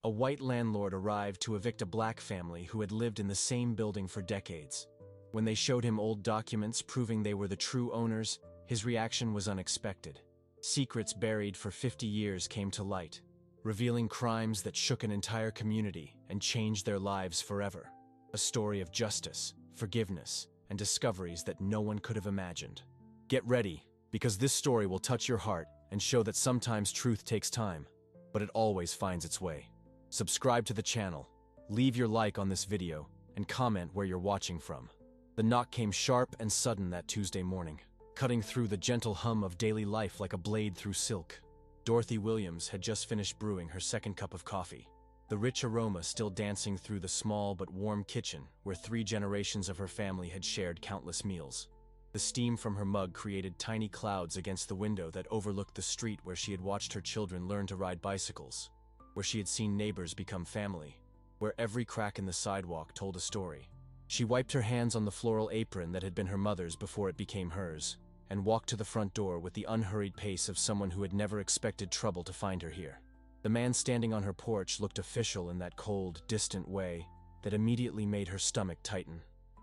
A white landlord arrived to evict a black family who had lived in the same building for decades. When they showed him old documents proving they were the true owners, his reaction was unexpected. Secrets buried for 50 years came to light, revealing crimes that shook an entire community and changed their lives forever. A story of justice, forgiveness, and discoveries that no one could have imagined. Get ready, because this story will touch your heart and show that sometimes truth takes time, but it always finds its way. Subscribe to the channel, leave your like on this video, and comment where you're watching from. The knock came sharp and sudden that Tuesday morning, cutting through the gentle hum of daily life like a blade through silk. Dorothy Williams had just finished brewing her second cup of coffee, the rich aroma still dancing through the small but warm kitchen where 3 generations of her family had shared countless meals. The steam from her mug created tiny clouds against the window that overlooked the street where she had watched her children learn to ride bicycles, where she had seen neighbors become family, where every crack in the sidewalk told a story. She wiped her hands on the floral apron that had been her mother's before it became hers, and walked to the front door with the unhurried pace of someone who had never expected trouble to find her here. The man standing on her porch looked official in that cold, distant way that immediately made her stomach tighten.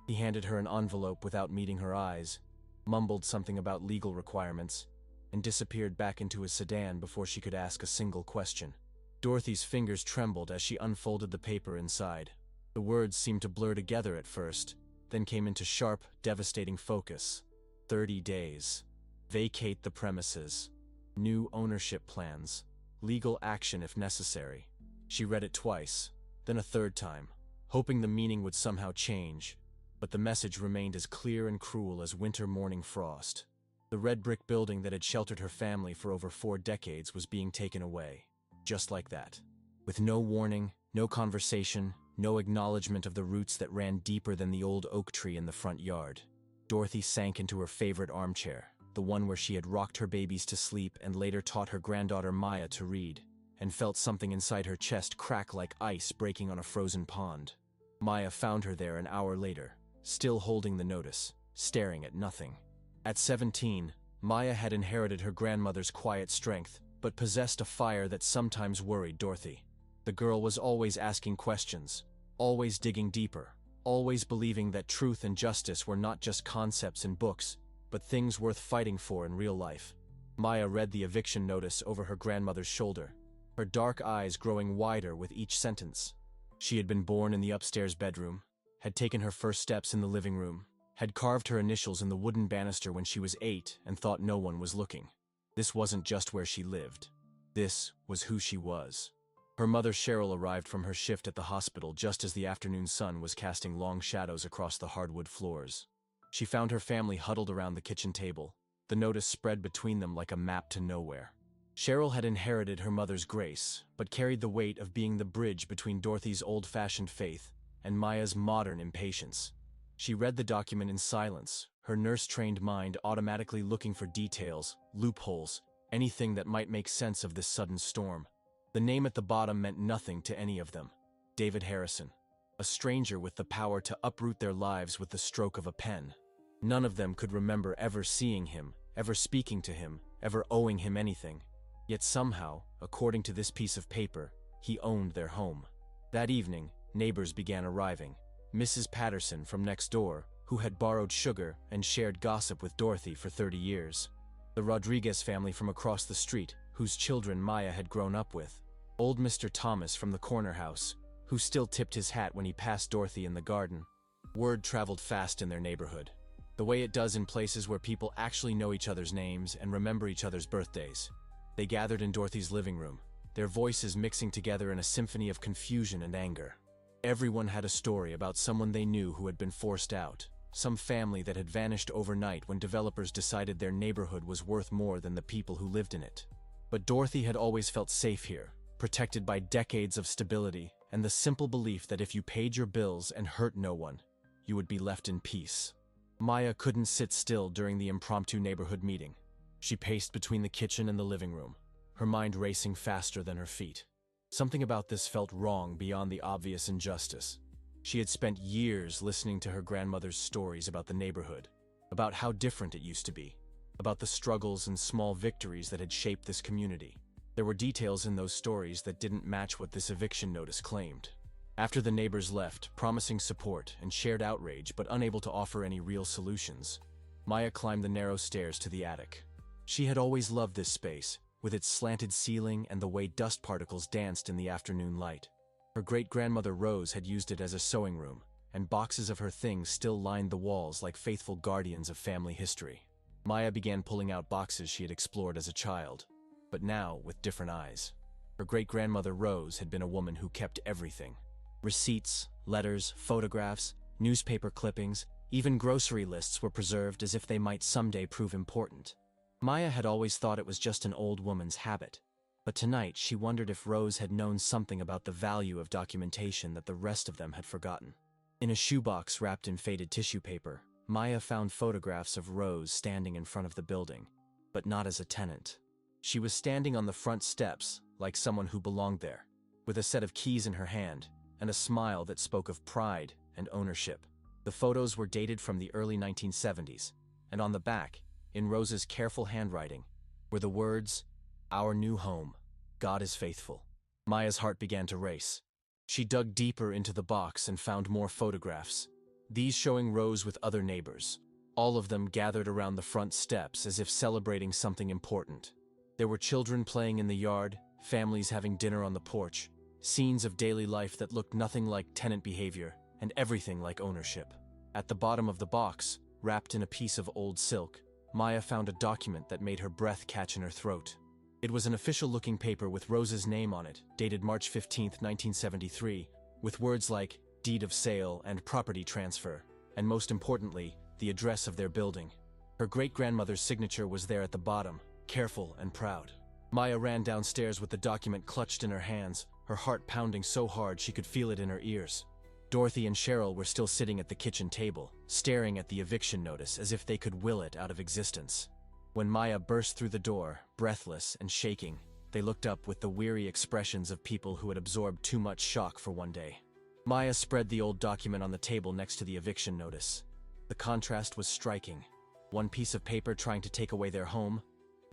He handed her an envelope without meeting her eyes, mumbled something about legal requirements, and disappeared back into his sedan before she could ask a single question. Dorothy's fingers trembled as she unfolded the paper inside. The words seemed to blur together at first, then came into sharp, devastating focus. 30 days. Vacate the premises. New ownership plans. Legal action if necessary. She read it twice, then a third time, hoping the meaning would somehow change, but the message remained as clear and cruel as winter morning frost. The red brick building that had sheltered her family for over 4 decades was being taken away, just like that. With no warning, no conversation, no acknowledgement of the roots that ran deeper than the old oak tree in the front yard. Dorothy sank into her favorite armchair, the one where she had rocked her babies to sleep and later taught her granddaughter Maya to read, and felt something inside her chest crack like ice breaking on a frozen pond. Maya found her there an hour later, still holding the notice, staring at nothing. At 17, Maya had inherited her grandmother's quiet strength, but possessed a fire that sometimes worried Dorothy. The girl was always asking questions, always digging deeper, always believing that truth and justice were not just concepts in books, but things worth fighting for in real life. Maya read the eviction notice over her grandmother's shoulder, her dark eyes growing wider with each sentence. She had been born in the upstairs bedroom, had taken her first steps in the living room, had carved her initials in the wooden banister when she was 8 and thought no one was looking. This wasn't just where she lived. This was who she was. Her mother Cheryl arrived from her shift at the hospital just as the afternoon sun was casting long shadows across the hardwood floors. She found her family huddled around the kitchen table, the notice spread between them like a map to nowhere. Cheryl had inherited her mother's grace, but carried the weight of being the bridge between Dorothy's old-fashioned faith and Maya's modern impatience. She read the document in silence, her nurse-trained mind automatically looking for details, loopholes, anything that might make sense of this sudden storm. The name at the bottom meant nothing to any of them. David Harrison. A stranger with the power to uproot their lives with the stroke of a pen. None of them could remember ever seeing him, ever speaking to him, ever owing him anything. Yet somehow, according to this piece of paper, he owned their home. That evening, neighbors began arriving. Mrs. Patterson from next door, who had borrowed sugar and shared gossip with Dorothy for 30 years. The Rodriguez family from across the street, whose children Maya had grown up with. Old Mr. Thomas from the corner house, who still tipped his hat when he passed Dorothy in the garden. Word traveled fast in their neighborhood, the way it does in places where people actually know each other's names and remember each other's birthdays. They gathered in Dorothy's living room, their voices mixing together in a symphony of confusion and anger. Everyone had a story about someone they knew who had been forced out, some family that had vanished overnight when developers decided their neighborhood was worth more than the people who lived in it. But Dorothy had always felt safe here, protected by decades of stability and the simple belief that if you paid your bills and hurt no one, you would be left in peace. Maya couldn't sit still during the impromptu neighborhood meeting. She paced between the kitchen and the living room, her mind racing faster than her feet. Something about this felt wrong beyond the obvious injustice. She had spent years listening to her grandmother's stories about the neighborhood, about how different it used to be, about the struggles and small victories that had shaped this community. There were details in those stories that didn't match what this eviction notice claimed. After the neighbors left, promising support and shared outrage but unable to offer any real solutions, Maya climbed the narrow stairs to the attic. She had always loved this space, with its slanted ceiling and the way dust particles danced in the afternoon light. Her great-grandmother Rose had used it as a sewing room, and boxes of her things still lined the walls like faithful guardians of family history. Maya began pulling out boxes she had explored as a child, but now with different eyes. Her great-grandmother Rose had been a woman who kept everything. Receipts, letters, photographs, newspaper clippings, even grocery lists were preserved as if they might someday prove important. Maya had always thought it was just an old woman's habit, but tonight she wondered if Rose had known something about the value of documentation that the rest of them had forgotten. In a shoebox wrapped in faded tissue paper, Maya found photographs of Rose standing in front of the building, but not as a tenant. She was standing on the front steps, like someone who belonged there, with a set of keys in her hand and a smile that spoke of pride and ownership. The photos were dated from the early 1970s, and on the back, in Rose's careful handwriting, were the words, "Our new home. God is faithful." Maya's heart began to race. She dug deeper into the box and found more photographs, these showing Rose with other neighbors, all of them gathered around the front steps as if celebrating something important. There were children playing in the yard, families having dinner on the porch, scenes of daily life that looked nothing like tenant behavior, and everything like ownership. At the bottom of the box, wrapped in a piece of old silk, Maya found a document that made her breath catch in her throat. It was an official-looking paper with Rose's name on it, dated March 15, 1973, with words like deed of sale and property transfer, and most importantly, the address of their building. Her great-grandmother's signature was there at the bottom, careful and proud. Maya ran downstairs with the document clutched in her hands, her heart pounding so hard she could feel it in her ears. Dorothy and Cheryl were still sitting at the kitchen table, staring at the eviction notice as if they could will it out of existence. When Maya burst through the door, breathless and shaking, they looked up with the weary expressions of people who had absorbed too much shock for one day. Maya spread the old document on the table next to the eviction notice. The contrast was striking. One piece of paper trying to take away their home,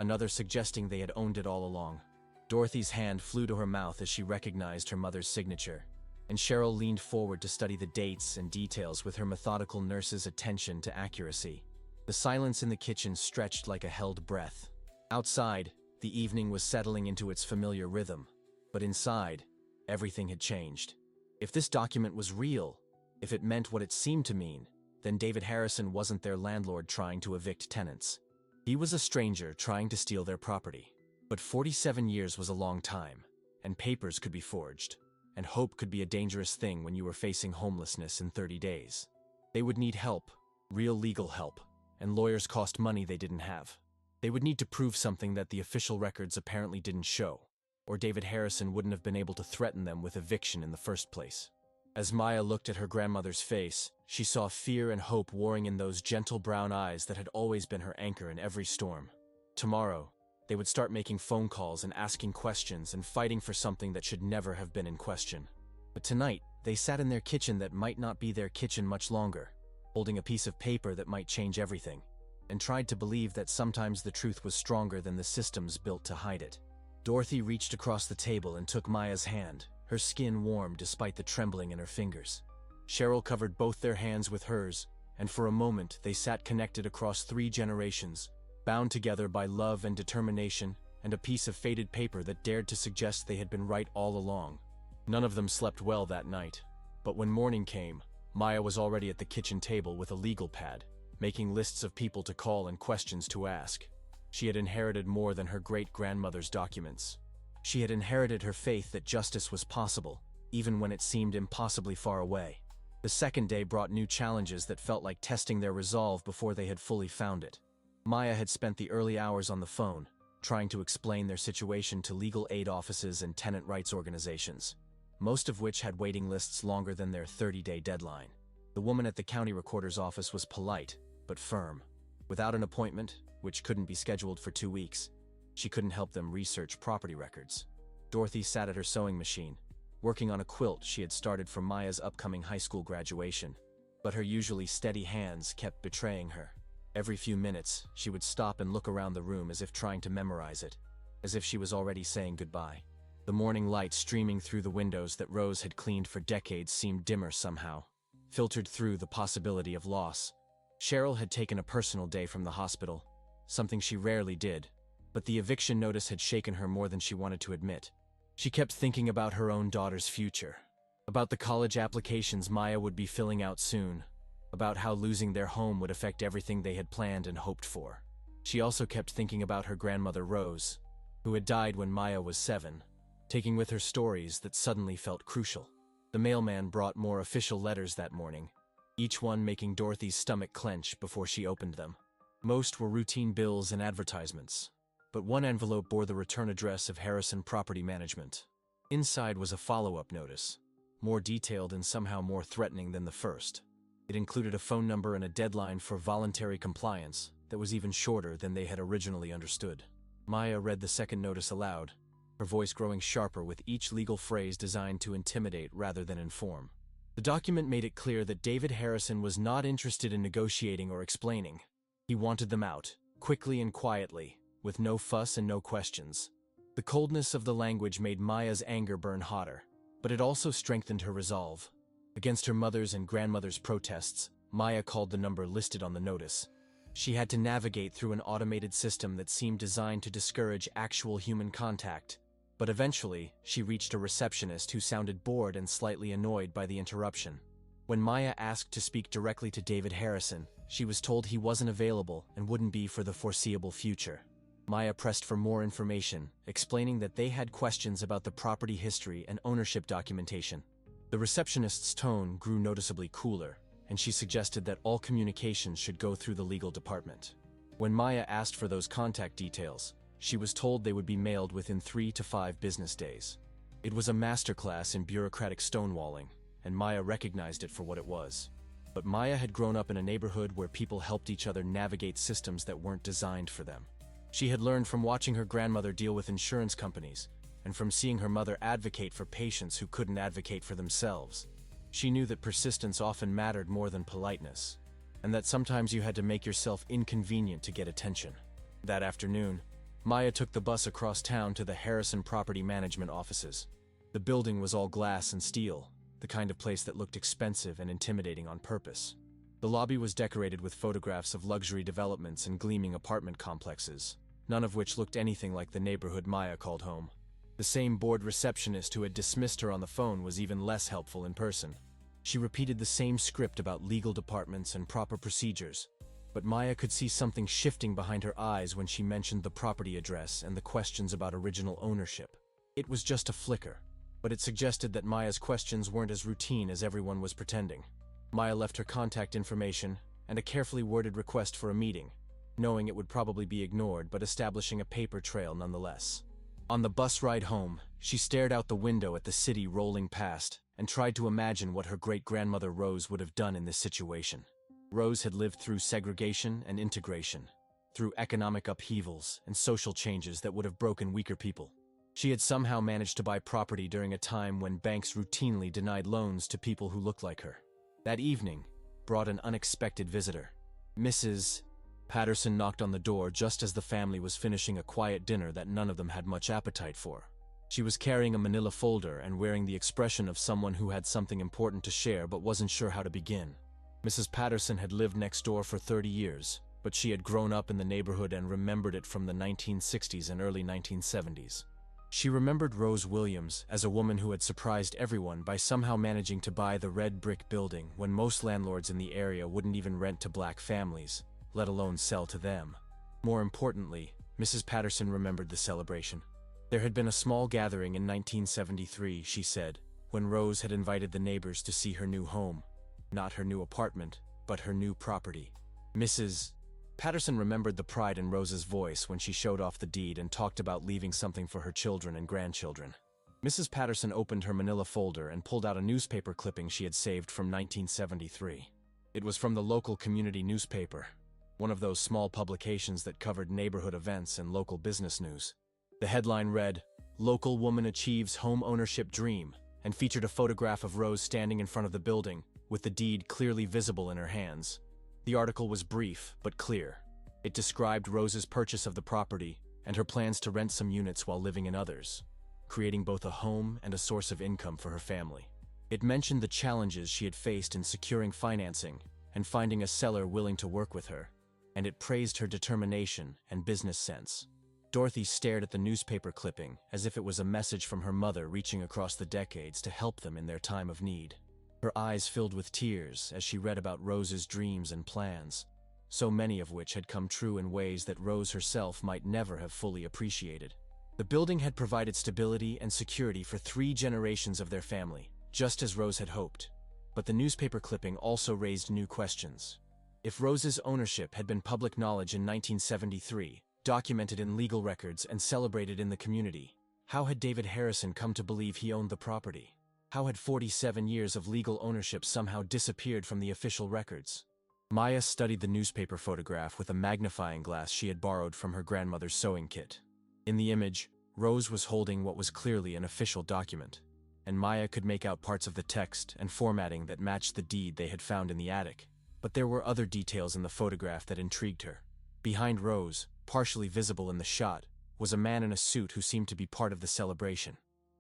another suggesting they had owned it all along. Dorothy's hand flew to her mouth as she recognized her mother's signature, and Cheryl leaned forward to study the dates and details with her methodical nurse's attention to accuracy. The silence in the kitchen stretched like a held breath. Outside, the evening was settling into its familiar rhythm, but inside, everything had changed. If this document was real, if it meant what it seemed to mean, then David Harrison wasn't their landlord trying to evict tenants. He was a stranger trying to steal their property. But 47 years was a long time, and papers could be forged, and hope could be a dangerous thing when you were facing homelessness in 30 days. They would need help, real legal help, and lawyers cost money they didn't have. They would need to prove something that the official records apparently didn't show, or David Harrison wouldn't have been able to threaten them with eviction in the first place. As Maya looked at her grandmother's face, she saw fear and hope warring in those gentle brown eyes that had always been her anchor in every storm. Tomorrow, they would start making phone calls and asking questions and fighting for something that should never have been in question. But tonight, they sat in their kitchen that might not be their kitchen much longer, holding a piece of paper that might change everything, and tried to believe that sometimes the truth was stronger than the systems built to hide it. Dorothy reached across the table and took Maya's hand, her skin warm despite the trembling in her fingers. Cheryl covered both their hands with hers, and for a moment they sat connected across 3 generations, bound together by love and determination, and a piece of faded paper that dared to suggest they had been right all along. None of them slept well that night, but when morning came, Maya was already at the kitchen table with a legal pad, making lists of people to call and questions to ask. She had inherited more than her great-grandmother's documents. She had inherited her faith that justice was possible, even when it seemed impossibly far away. The second day brought new challenges that felt like testing their resolve before they had fully found it. Maya had spent the early hours on the phone, trying to explain their situation to legal aid offices and tenant rights organizations, most of which had waiting lists longer than their 30-day deadline. The woman at the county recorder's office was polite, but firm. Without an appointment, which couldn't be scheduled for 2 weeks, she couldn't help them research property records. Dorothy sat at her sewing machine, working on a quilt she had started for Maya's upcoming high school graduation, but her usually steady hands kept betraying her. Every few minutes, she would stop and look around the room as if trying to memorize it. as if she was already saying goodbye. The morning light streaming through the windows that Rose had cleaned for decades seemed dimmer somehow, filtered through the possibility of loss. Cheryl had taken a personal day from the hospital, something she rarely did, but the eviction notice had shaken her more than she wanted to admit. She kept thinking about her own daughter's future, about the college applications Maya would be filling out soon, about how losing their home would affect everything they had planned and hoped for. She also kept thinking about her grandmother Rose, who had died when Maya was 7, taking with her stories that suddenly felt crucial. The mailman brought more official letters that morning, each one making Dorothy's stomach clench before she opened them. Most were routine bills and advertisements, but one envelope bore the return address of Harrison Property Management. Inside was a follow-up notice, more detailed and somehow more threatening than the first. It included a phone number and a deadline for voluntary compliance that was even shorter than they had originally understood. Maya read the second notice aloud, her voice growing sharper with each legal phrase designed to intimidate rather than inform. The document made it clear that David Harrison was not interested in negotiating or explaining. He wanted them out, quickly and quietly, with no fuss and no questions. The coldness of the language made Maya's anger burn hotter, but it also strengthened her resolve. Against her mother's and grandmother's protests, Maya called the number listed on the notice. She had to navigate through an automated system that seemed designed to discourage actual human contact. But eventually, she reached a receptionist who sounded bored and slightly annoyed by the interruption. When Maya asked to speak directly to David Harrison, she was told he wasn't available and wouldn't be for the foreseeable future. Maya pressed for more information, explaining that they had questions about the property history and ownership documentation. The receptionist's tone grew noticeably cooler, and she suggested that all communications should go through the legal department. When Maya asked for those contact details, she was told they would be mailed within 3 to 5 business days. It was a masterclass in bureaucratic stonewalling, and Maya recognized it for what it was. But Maya had grown up in a neighborhood where people helped each other navigate systems that weren't designed for them. She had learned from watching her grandmother deal with insurance companies, and from seeing her mother advocate for patients who couldn't advocate for themselves. She knew that persistence often mattered more than politeness, and that sometimes you had to make yourself inconvenient to get attention. That afternoon, Maya took the bus across town to the Harrison Property Management offices. The building was all glass and steel, the kind of place that looked expensive and intimidating on purpose. The lobby was decorated with photographs of luxury developments and gleaming apartment complexes, none of which looked anything like the neighborhood Maya called home. The same bored receptionist who had dismissed her on the phone was even less helpful in person. She repeated the same script about legal departments and proper procedures, but Maya could see something shifting behind her eyes when she mentioned the property address and the questions about original ownership. It was just a flicker, but it suggested that Maya's questions weren't as routine as everyone was pretending. Maya left her contact information and a carefully worded request for a meeting, knowing it would probably be ignored but establishing a paper trail nonetheless. On the bus ride home, she stared out the window at the city rolling past and tried to imagine what her great-grandmother Rose would have done in this situation. Rose had lived through segregation and integration, through economic upheavals and social changes that would have broken weaker people. She had somehow managed to buy property during a time when banks routinely denied loans to people who looked like her. That evening brought an unexpected visitor. Mrs. Patterson knocked on the door just as the family was finishing a quiet dinner that none of them had much appetite for. She was carrying a manila folder and wearing the expression of someone who had something important to share but wasn't sure how to begin. Mrs. Patterson had lived next door for 30 years, but she had grown up in the neighborhood and remembered it from the 1960s and early 1970s. She remembered Rose Williams as a woman who had surprised everyone by somehow managing to buy the red brick building when most landlords in the area wouldn't even rent to black families, let alone sell to them. More importantly, Mrs. Patterson remembered the celebration. There had been a small gathering in 1973, she said, when Rose had invited the neighbors to see her new home. Not her new apartment, but her new property. Mrs. Patterson remembered the pride in Rose's voice when she showed off the deed and talked about leaving something for her children and grandchildren. Mrs. Patterson opened her manila folder and pulled out a newspaper clipping she had saved from 1973. It was from the local community newspaper, one of those small publications that covered neighborhood events and local business news. The headline read, "Local Woman Achieves Home Ownership Dream," and featured a photograph of Rose standing in front of the building, with the deed clearly visible in her hands. The article was brief but clear. It described Rose's purchase of the property and her plans to rent some units while living in others, creating both a home and a source of income for her family. It mentioned the challenges she had faced in securing financing and finding a seller willing to work with her, and it praised her determination and business sense. Dorothy stared at the newspaper clipping as if it was a message from her mother reaching across the decades to help them in their time of need. Her eyes filled with tears as she read about Rose's dreams and plans, so many of which had come true in ways that Rose herself might never have fully appreciated. The building had provided stability and security for 3 generations of their family, just as Rose had hoped. But the newspaper clipping also raised new questions. If Rose's ownership had been public knowledge in 1973, documented in legal records and celebrated in the community, how had David Harrison come to believe he owned the property? How had 47 years of legal ownership somehow disappeared from the official records? Maya studied the newspaper photograph with a magnifying glass she had borrowed from her grandmother's sewing kit. In the image, Rose was holding what was clearly an official document, and Maya could make out parts of the text and formatting that matched the deed they had found in the attic. But there were other details in the photograph that intrigued her. Behind Rose, partially visible in the shot, was a man in a suit who seemed to be part of the celebration.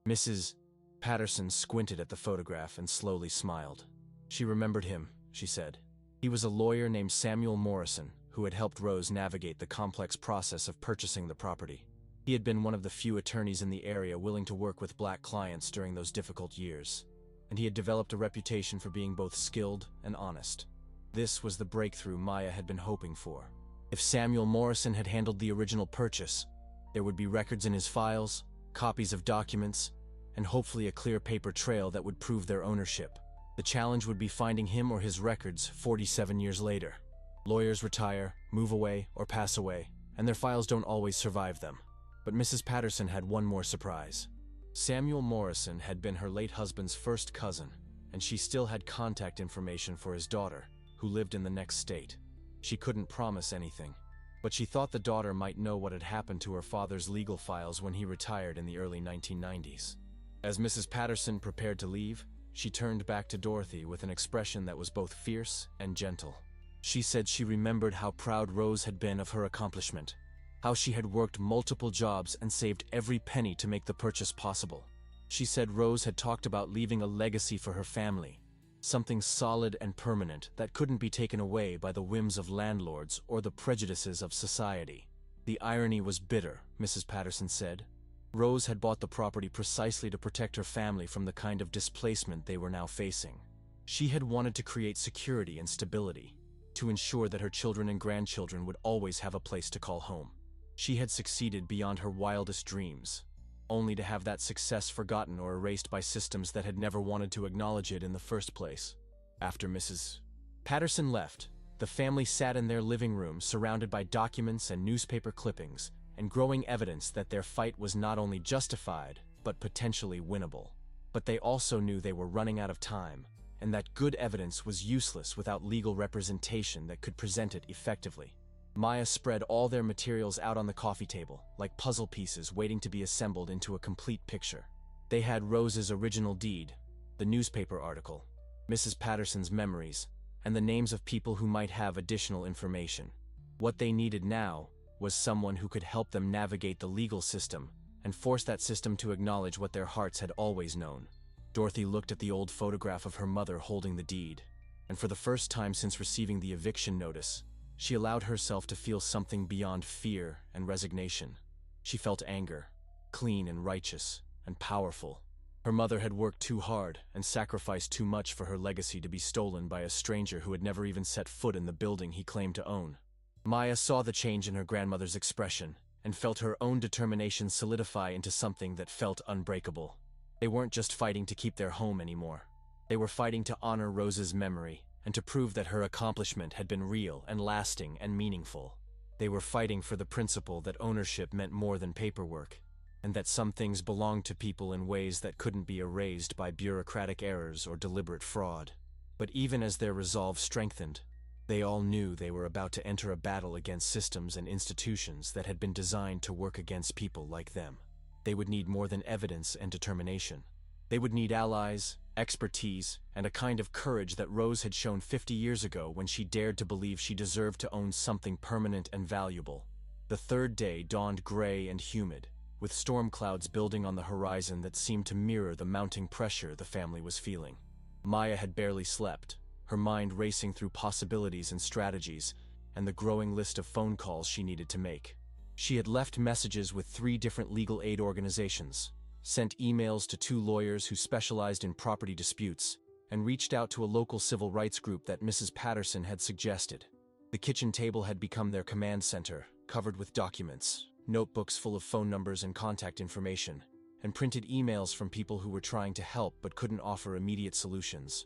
Mrs. Patterson squinted at the photograph and slowly smiled. She remembered him, she said. He was a lawyer named Samuel Morrison who had helped Rose navigate the complex process of purchasing the property. He had been one of the few attorneys in the area willing to work with black clients during those difficult years, and he had developed a reputation for being both skilled and honest. This was the breakthrough Maya had been hoping for. If Samuel Morrison had handled the original purchase, there would be records in his files, copies of documents, and hopefully a clear paper trail that would prove their ownership. The challenge would be finding him or his records 47 years later. Lawyers retire, move away, or pass away, and their files don't always survive them. But Mrs. Patterson had one more surprise. Samuel Morrison had been her late husband's first cousin, and she still had contact information for his daughter, who lived in the next state. She couldn't promise anything, but she thought the daughter might know what had happened to her father's legal files when he retired in the early 1990s. As Mrs. Patterson prepared to leave, she turned back to Dorothy with an expression that was both fierce and gentle. She said she remembered how proud Rose had been of her accomplishment, how she had worked multiple jobs and saved every penny to make the purchase possible. She said Rose had talked about leaving a legacy for her family, something solid and permanent that couldn't be taken away by the whims of landlords or the prejudices of society. The irony was bitter, Mrs. Patterson said. Rose had bought the property precisely to protect her family from the kind of displacement they were now facing. She had wanted to create security and stability, to ensure that her children and grandchildren would always have a place to call home. She had succeeded beyond her wildest dreams, only to have that success forgotten or erased by systems that had never wanted to acknowledge it in the first place. After Mrs. Patterson left, the family sat in their living room surrounded by documents and newspaper clippings, and growing evidence that their fight was not only justified, but potentially winnable. But they also knew they were running out of time, and that good evidence was useless without legal representation that could present it effectively. Maya spread all their materials out on the coffee table, like puzzle pieces waiting to be assembled into a complete picture. They had Rose's original deed, the newspaper article, Mrs. Patterson's memories, and the names of people who might have additional information. What they needed now was someone who could help them navigate the legal system and force that system to acknowledge what their hearts had always known. Dorothy looked at the old photograph of her mother holding the deed, and for the first time since receiving the eviction notice, she allowed herself to feel something beyond fear and resignation. She felt anger, clean and righteous and powerful. Her mother had worked too hard and sacrificed too much for her legacy to be stolen by a stranger who had never even set foot in the building he claimed to own. Maya saw the change in her grandmother's expression and felt her own determination solidify into something that felt unbreakable. They weren't just fighting to keep their home anymore. They were fighting to honor Rose's memory and to prove that her accomplishment had been real and lasting and meaningful. They were fighting for the principle that ownership meant more than paperwork, and that some things belonged to people in ways that couldn't be erased by bureaucratic errors or deliberate fraud. But even as their resolve strengthened, they all knew they were about to enter a battle against systems and institutions that had been designed to work against people like them. They would need more than evidence and determination. They would need allies, expertise, and a kind of courage that Rose had shown 50 years ago when she dared to believe she deserved to own something permanent and valuable. The third day dawned gray and humid, with storm clouds building on the horizon that seemed to mirror the mounting pressure the family was feeling. Maya had barely slept, her mind racing through possibilities and strategies, and the growing list of phone calls she needed to make. She had left messages with 3 different legal aid organizations, sent emails to 2 lawyers who specialized in property disputes, and reached out to a local civil rights group that Mrs. Patterson had suggested. The kitchen table had become their command center, covered with documents, notebooks full of phone numbers and contact information, and printed emails from people who were trying to help but couldn't offer immediate solutions.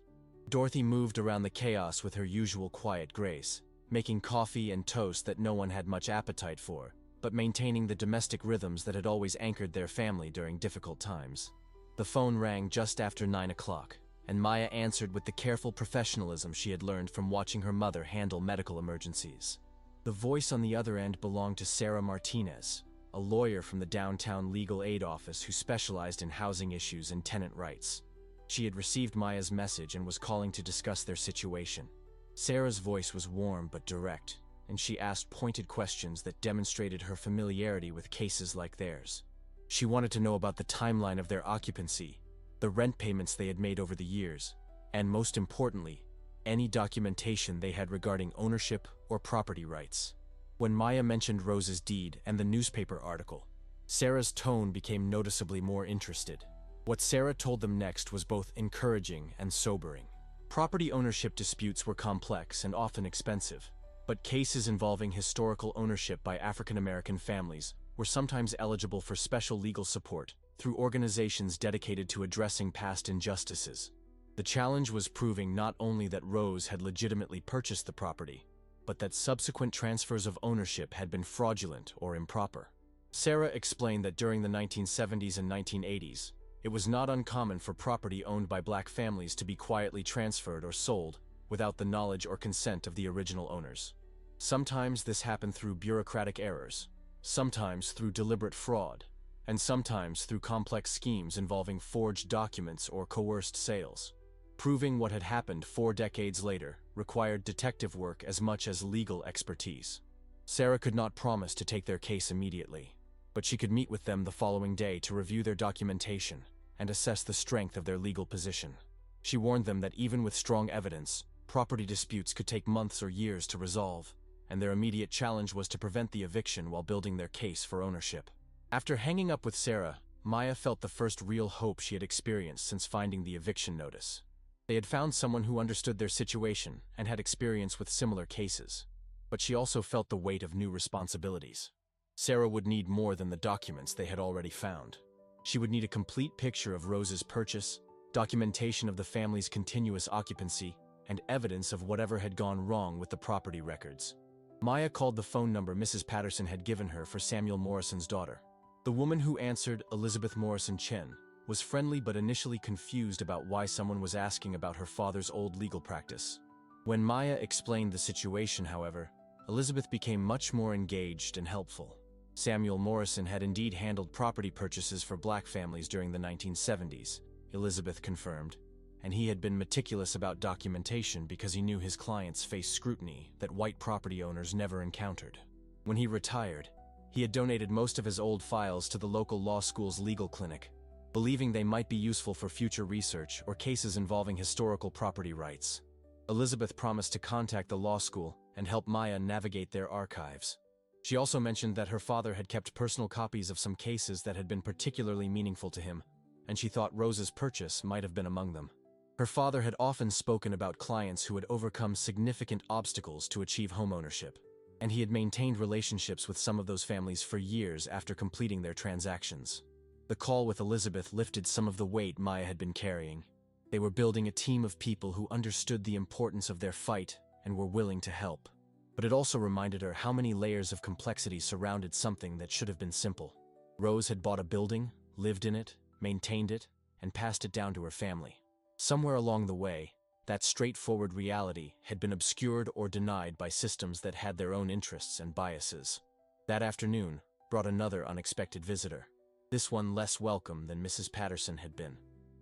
Dorothy moved around the chaos with her usual quiet grace, making coffee and toast that no one had much appetite for, but maintaining the domestic rhythms that had always anchored their family during difficult times. The phone rang just after 9 o'clock, and Maya answered with the careful professionalism she had learned from watching her mother handle medical emergencies. The voice on the other end belonged to Sarah Martinez, a lawyer from the downtown legal aid office who specialized in housing issues and tenant rights. She had received Maya's message and was calling to discuss their situation. Sarah's voice was warm but direct, and she asked pointed questions that demonstrated her familiarity with cases like theirs. She wanted to know about the timeline of their occupancy, the rent payments they had made over the years, and most importantly, any documentation they had regarding ownership or property rights. When Maya mentioned Rose's deed and the newspaper article, Sarah's tone became noticeably more interested. What Sarah told them next was both encouraging and sobering. Property ownership disputes were complex and often expensive, but cases involving historical ownership by African American families were sometimes eligible for special legal support through organizations dedicated to addressing past injustices. The challenge was proving not only that Rose had legitimately purchased the property, but that subsequent transfers of ownership had been fraudulent or improper. Sarah explained that during the 1970s and 1980s, it was not uncommon for property owned by Black families to be quietly transferred or sold without the knowledge or consent of the original owners. Sometimes this happened through bureaucratic errors, sometimes through deliberate fraud, and sometimes through complex schemes involving forged documents or coerced sales. Proving what had happened 4 decades later required detective work as much as legal expertise. Sarah could not promise to take their case immediately, but she could meet with them the following day to review their documentation and assess the strength of their legal position. She warned them that even with strong evidence, property disputes could take months or years to resolve, and their immediate challenge was to prevent the eviction while building their case for ownership. After hanging up with Sarah, Maya felt the first real hope she had experienced since finding the eviction notice. They had found someone who understood their situation and had experience with similar cases, but she also felt the weight of new responsibilities. Sarah would need more than the documents they had already found. She would need a complete picture of Rose's purchase, documentation of the family's continuous occupancy, and evidence of whatever had gone wrong with the property records. Maya called the phone number Mrs. Patterson had given her for Samuel Morrison's daughter. The woman who answered, Elizabeth Morrison Chen, was friendly but initially confused about why someone was asking about her father's old legal practice. When Maya explained the situation, however, Elizabeth became much more engaged and helpful. Samuel Morrison had indeed handled property purchases for Black families during the 1970s, Elizabeth confirmed, and he had been meticulous about documentation because he knew his clients faced scrutiny that white property owners never encountered. When he retired, he had donated most of his old files to the local law school's legal clinic, believing they might be useful for future research or cases involving historical property rights. Elizabeth promised to contact the law school and help Maya navigate their archives. She also mentioned that her father had kept personal copies of some cases that had been particularly meaningful to him, and she thought Rose's purchase might have been among them. Her father had often spoken about clients who had overcome significant obstacles to achieve homeownership, and he had maintained relationships with some of those families for years after completing their transactions. The call with Elizabeth lifted some of the weight Maya had been carrying. They were building a team of people who understood the importance of their fight and were willing to help. But it also reminded her how many layers of complexity surrounded something that should have been simple. Rose had bought a building, lived in it, maintained it, and passed it down to her family. Somewhere along the way, that straightforward reality had been obscured or denied by systems that had their own interests and biases. That afternoon brought another unexpected visitor, this one less welcome than Mrs. Patterson had been.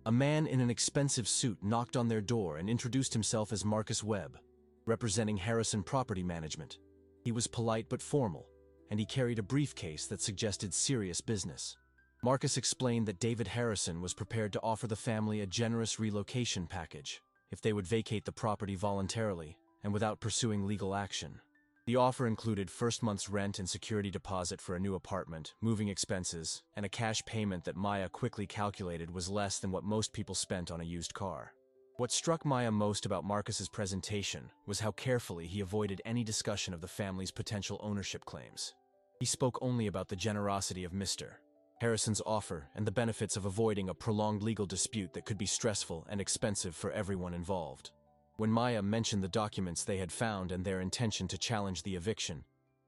A man in an expensive suit knocked on their door and introduced himself as Marcus Webb, representing Harrison Property Management. He was polite but formal, and he carried a briefcase that suggested serious business. Marcus explained that David Harrison was prepared to offer the family a generous relocation package if they would vacate the property voluntarily and without pursuing legal action. The offer included first month's rent and security deposit for a new apartment, moving expenses, and a cash payment that Maya quickly calculated was less than what most people spent on a used car. What struck Maya most about Marcus's presentation was how carefully he avoided any discussion of the family's potential ownership claims. He spoke only about the generosity of Mr. Harrison's offer and the benefits of avoiding a prolonged legal dispute that could be stressful and expensive for everyone involved. When Maya mentioned the documents they had found and their intention to challenge the eviction,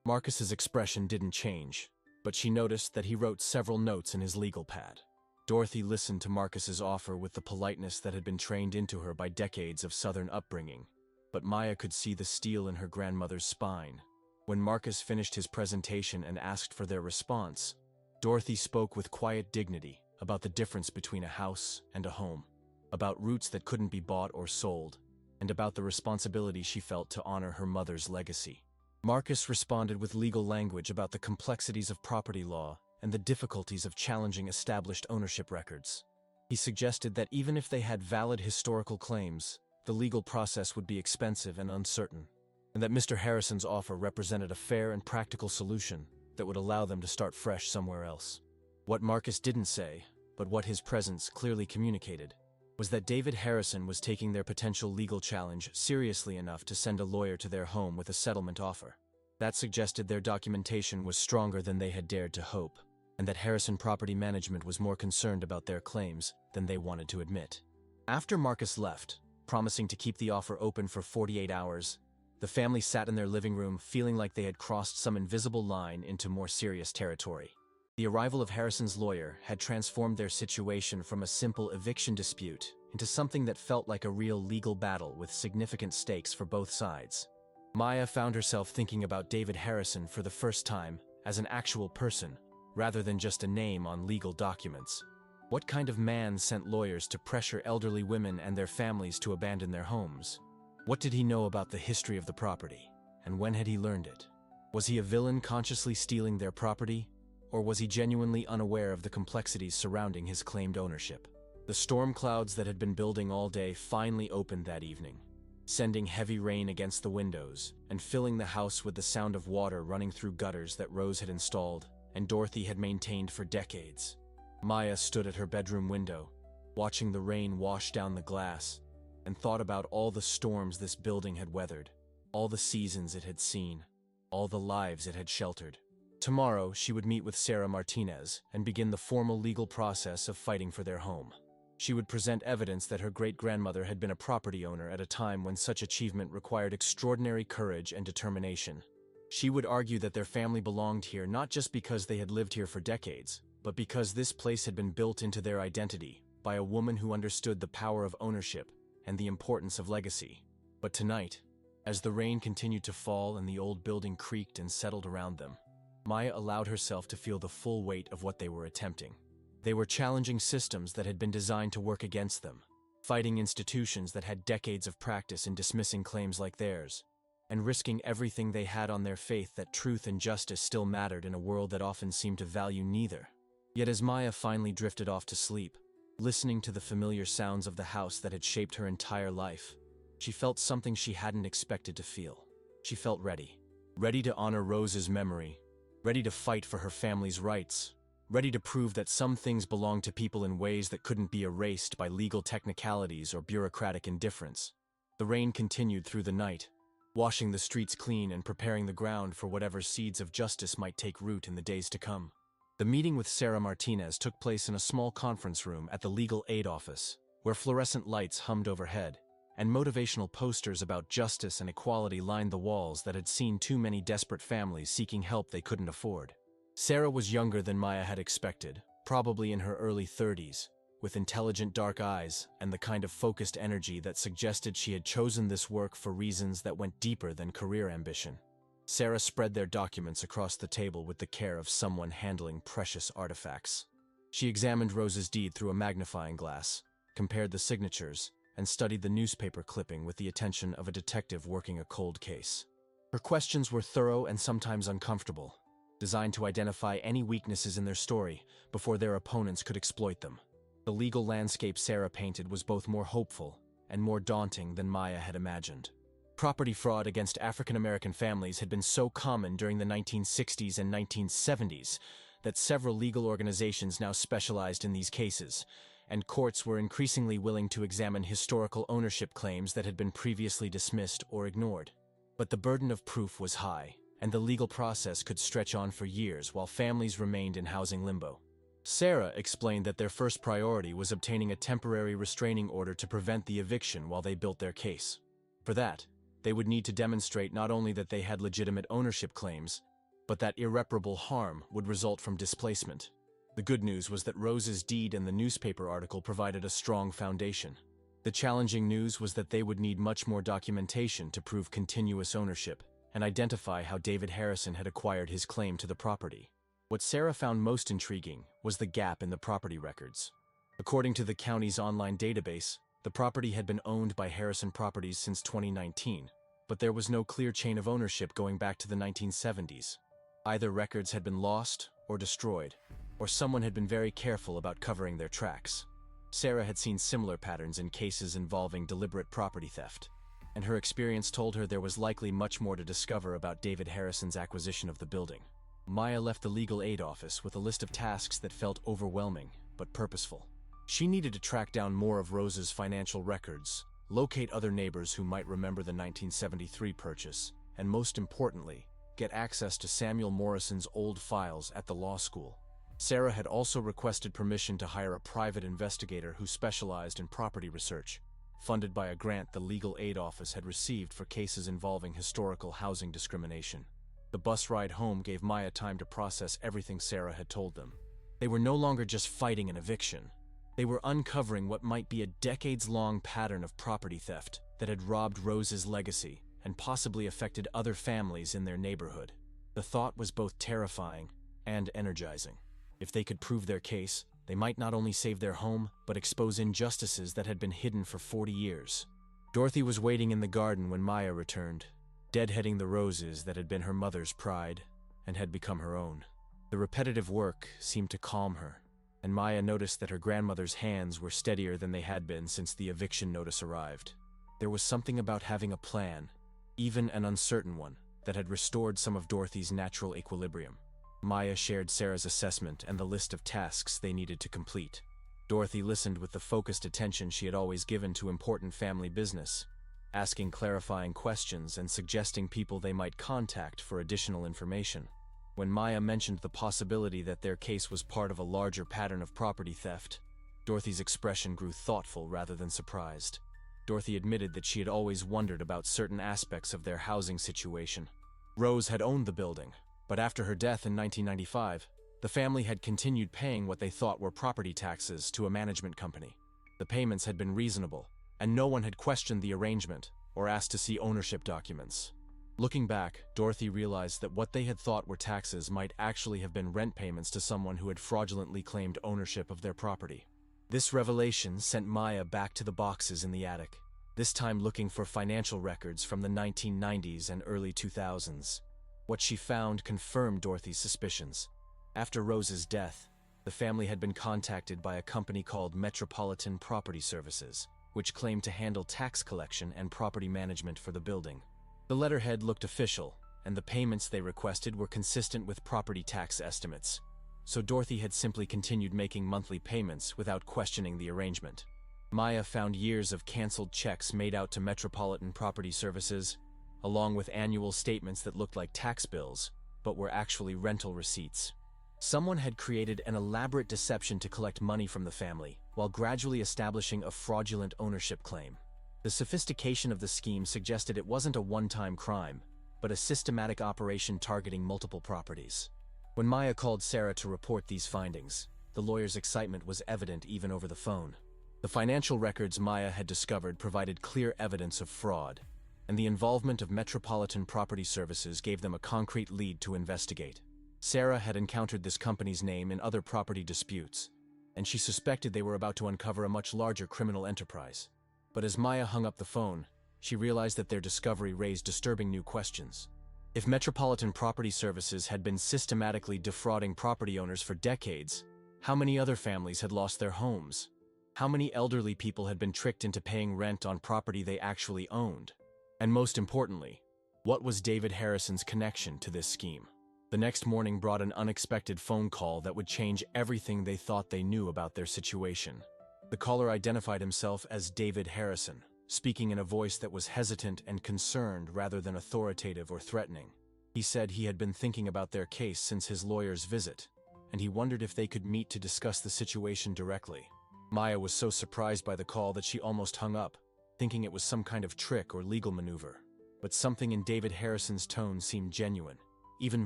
Marcus's expression didn't change, but she noticed that he wrote several notes in his legal pad. Dorothy listened to Marcus's offer with the politeness that had been trained into her by decades of Southern upbringing, but Maya could see the steel in her grandmother's spine. When Marcus finished his presentation and asked for their response, Dorothy spoke with quiet dignity about the difference between a house and a home, about roots that couldn't be bought or sold, and about the responsibility she felt to honor her mother's legacy. Marcus responded with legal language about the complexities of property law and the difficulties of challenging established ownership records. He suggested that even if they had valid historical claims, the legal process would be expensive and uncertain, and that Mr. Harrison's offer represented a fair and practical solution that would allow them to start fresh somewhere else. What Marcus didn't say, but what his presence clearly communicated, was that David Harrison was taking their potential legal challenge seriously enough to send a lawyer to their home with a settlement offer. That suggested their documentation was stronger than they had dared to hope, and that Harrison Property Management was more concerned about their claims than they wanted to admit. After Marcus left, promising to keep the offer open for 48 hours, the family sat in their living room feeling like they had crossed some invisible line into more serious territory. The arrival of Harrison's lawyer had transformed their situation from a simple eviction dispute into something that felt like a real legal battle with significant stakes for both sides. Maya found herself thinking about David Harrison for the first time as an actual person, rather than just a name on legal documents. What kind of man sent lawyers to pressure elderly women and their families to abandon their homes? What did he know about the history of the property, and when had he learned it? Was he a villain consciously stealing their property, or was he genuinely unaware of the complexities surrounding his claimed ownership? The storm clouds that had been building all day finally opened that evening, sending heavy rain against the windows and filling the house with the sound of water running through gutters that Rose had installed and Dorothy had maintained for decades. Maya stood at her bedroom window, watching the rain wash down the glass, and thought about all the storms this building had weathered, all the seasons it had seen, all the lives it had sheltered. Tomorrow, she would meet with Sarah Martinez and begin the formal legal process of fighting for their home. She would present evidence that her great-grandmother had been a property owner at a time when such achievement required extraordinary courage and determination. She would argue that their family belonged here not just because they had lived here for decades, but because this place had been built into their identity by a woman who understood the power of ownership and the importance of legacy. But tonight, as the rain continued to fall and the old building creaked and settled around them, Maya allowed herself to feel the full weight of what they were attempting. They were challenging systems that had been designed to work against them, fighting institutions that had decades of practice in dismissing claims like theirs, and risking everything they had on their faith that truth and justice still mattered in a world that often seemed to value neither. Yet as Maya finally drifted off to sleep, listening to the familiar sounds of the house that had shaped her entire life, she felt something she hadn't expected to feel. She felt ready. Ready to honor Rose's memory, ready to fight for her family's rights, ready to prove that some things belong to people in ways that couldn't be erased by legal technicalities or bureaucratic indifference. The rain continued through the night, washing the streets clean and preparing the ground for whatever seeds of justice might take root in the days to come. The meeting with Sarah Martinez took place in a small conference room at the legal aid office, where fluorescent lights hummed overhead, and motivational posters about justice and equality lined the walls that had seen too many desperate families seeking help they couldn't afford. Sarah was younger than Maya had expected, probably in her early 30s, with intelligent dark eyes and the kind of focused energy that suggested she had chosen this work for reasons that went deeper than career ambition. Sarah spread their documents across the table with the care of someone handling precious artifacts. She examined Rose's deed through a magnifying glass, compared the signatures, and studied the newspaper clipping with the attention of a detective working a cold case. Her questions were thorough and sometimes uncomfortable. designed to identify any weaknesses in their story before their opponents could exploit them. The legal landscape Sarah painted was both more hopeful and more daunting than Maya had imagined. Property fraud against African American families had been so common during the 1960s and 1970s that several legal organizations now specialized in these cases, and courts were increasingly willing to examine historical ownership claims that had been previously dismissed or ignored. But the burden of proof was high, and the legal process could stretch on for years while families remained in housing limbo. Sarah explained that their first priority was obtaining a temporary restraining order to prevent the eviction while they built their case. For that, they would need to demonstrate not only that they had legitimate ownership claims, but that irreparable harm would result from displacement. The good news was that Rose's deed and the newspaper article provided a strong foundation. The challenging news was that they would need much more documentation to prove continuous ownership and identify how David Harrison had acquired his claim to the property. What Sarah found most intriguing was the gap in the property records. According to the county's online database, the property had been owned by Harrison Properties since 2019, but there was no clear chain of ownership going back to the 1970s. Either records had been lost or destroyed, or someone had been very careful about covering their tracks. Sarah had seen similar patterns in cases involving deliberate property theft, and her experience told her there was likely much more to discover about David Harrison's acquisition of the building. Maya left the legal aid office with a list of tasks that felt overwhelming but purposeful. She needed to track down more of Rose's financial records, locate other neighbors who might remember the 1973 purchase, and most importantly, get access to Samuel Morrison's old files at the law school. Sarah had also requested permission to hire a private investigator who specialized in property research, funded by a grant the legal aid office had received for cases involving historical housing discrimination. The bus ride home gave Maya time to process everything Sarah had told them. They were no longer just fighting an eviction. They were uncovering what might be a decades-long pattern of property theft that had robbed Rose's legacy and possibly affected other families in their neighborhood. The thought was both terrifying and energizing. If they could prove their case, they might not only save their home, but expose injustices that had been hidden for 40 years. Dorothy was waiting in the garden when Maya returned, deadheading the roses that had been her mother's pride and had become her own. The repetitive work seemed to calm her, and Maya noticed that her grandmother's hands were steadier than they had been since the eviction notice arrived. There was something about having a plan, even an uncertain one, that had restored some of Dorothy's natural equilibrium. Maya shared Sarah's assessment and the list of tasks they needed to complete. Dorothy listened with the focused attention she had always given to important family business, asking clarifying questions and suggesting people they might contact for additional information. When Maya mentioned the possibility that their case was part of a larger pattern of property theft, Dorothy's expression grew thoughtful rather than surprised. Dorothy admitted that she had always wondered about certain aspects of their housing situation. Rose had owned the building, but after her death in 1995, the family had continued paying what they thought were property taxes to a management company. The payments had been reasonable, and no one had questioned the arrangement or asked to see ownership documents. Looking back, Dorothy realized that what they had thought were taxes might actually have been rent payments to someone who had fraudulently claimed ownership of their property. This revelation sent Maya back to the boxes in the attic, this time looking for financial records from the 1990s and early 2000s. What she found confirmed Dorothy's suspicions. After Rose's death, the family had been contacted by a company called Metropolitan Property Services, which claimed to handle tax collection and property management for the building. The letterhead looked official, and the payments they requested were consistent with property tax estimates. So Dorothy had simply continued making monthly payments without questioning the arrangement. Maya found years of canceled checks made out to Metropolitan Property Services, along with annual statements that looked like tax bills, but were actually rental receipts. Someone had created an elaborate deception to collect money from the family, while gradually establishing a fraudulent ownership claim. The sophistication of the scheme suggested it wasn't a one-time crime, but a systematic operation targeting multiple properties. When Maya called Sarah to report these findings, the lawyer's excitement was evident even over the phone. The financial records Maya had discovered provided clear evidence of fraud, and the involvement of Metropolitan Property Services gave them a concrete lead to investigate. Sarah had encountered this company's name in other property disputes, and she suspected they were about to uncover a much larger criminal enterprise. But as Maya hung up the phone, she realized that their discovery raised disturbing new questions. If Metropolitan Property Services had been systematically defrauding property owners for decades, how many other families had lost their homes? How many elderly people had been tricked into paying rent on property they actually owned? And most importantly, what was David Harrison's connection to this scheme? The next morning brought an unexpected phone call that would change everything they thought they knew about their situation. The caller identified himself as David Harrison, speaking in a voice that was hesitant and concerned rather than authoritative or threatening. He said he had been thinking about their case since his lawyer's visit, and he wondered if they could meet to discuss the situation directly. Maya was so surprised by the call that she almost hung up, thinking it was some kind of trick or legal maneuver. But something in David Harrison's tone seemed genuine, even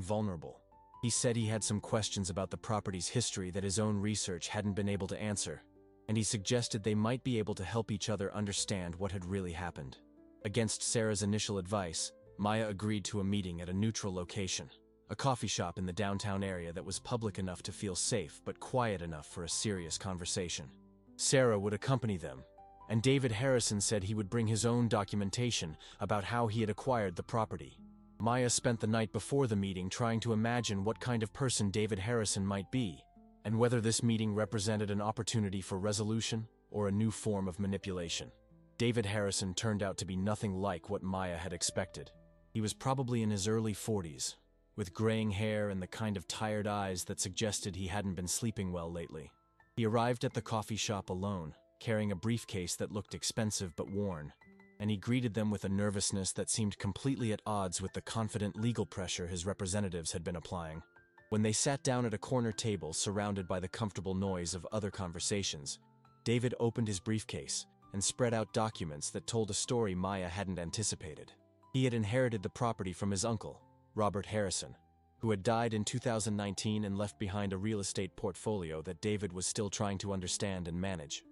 vulnerable. He said he had some questions about the property's history that his own research hadn't been able to answer, and he suggested they might be able to help each other understand what had really happened. Against Sarah's initial advice, Maya agreed to a meeting at a neutral location, a coffee shop in the downtown area that was public enough to feel safe but quiet enough for a serious conversation. Sarah would accompany them, and David Harrison said he would bring his own documentation about how he had acquired the property. Maya spent the night before the meeting trying to imagine what kind of person David Harrison might be, and whether this meeting represented an opportunity for resolution or a new form of manipulation. David Harrison turned out to be nothing like what Maya had expected. He was probably in his early 40s, with graying hair and the kind of tired eyes that suggested he hadn't been sleeping well lately. He arrived at the coffee shop alone, carrying a briefcase that looked expensive but worn, and he greeted them with a nervousness that seemed completely at odds with the confident legal pressure his representatives had been applying. When they sat down at a corner table surrounded by the comfortable noise of other conversations, David opened his briefcase and spread out documents that told a story Maya hadn't anticipated. He had inherited the property from his uncle, Robert Harrison, who had died in 2019 and left behind a real estate portfolio that David was still trying to understand and manage.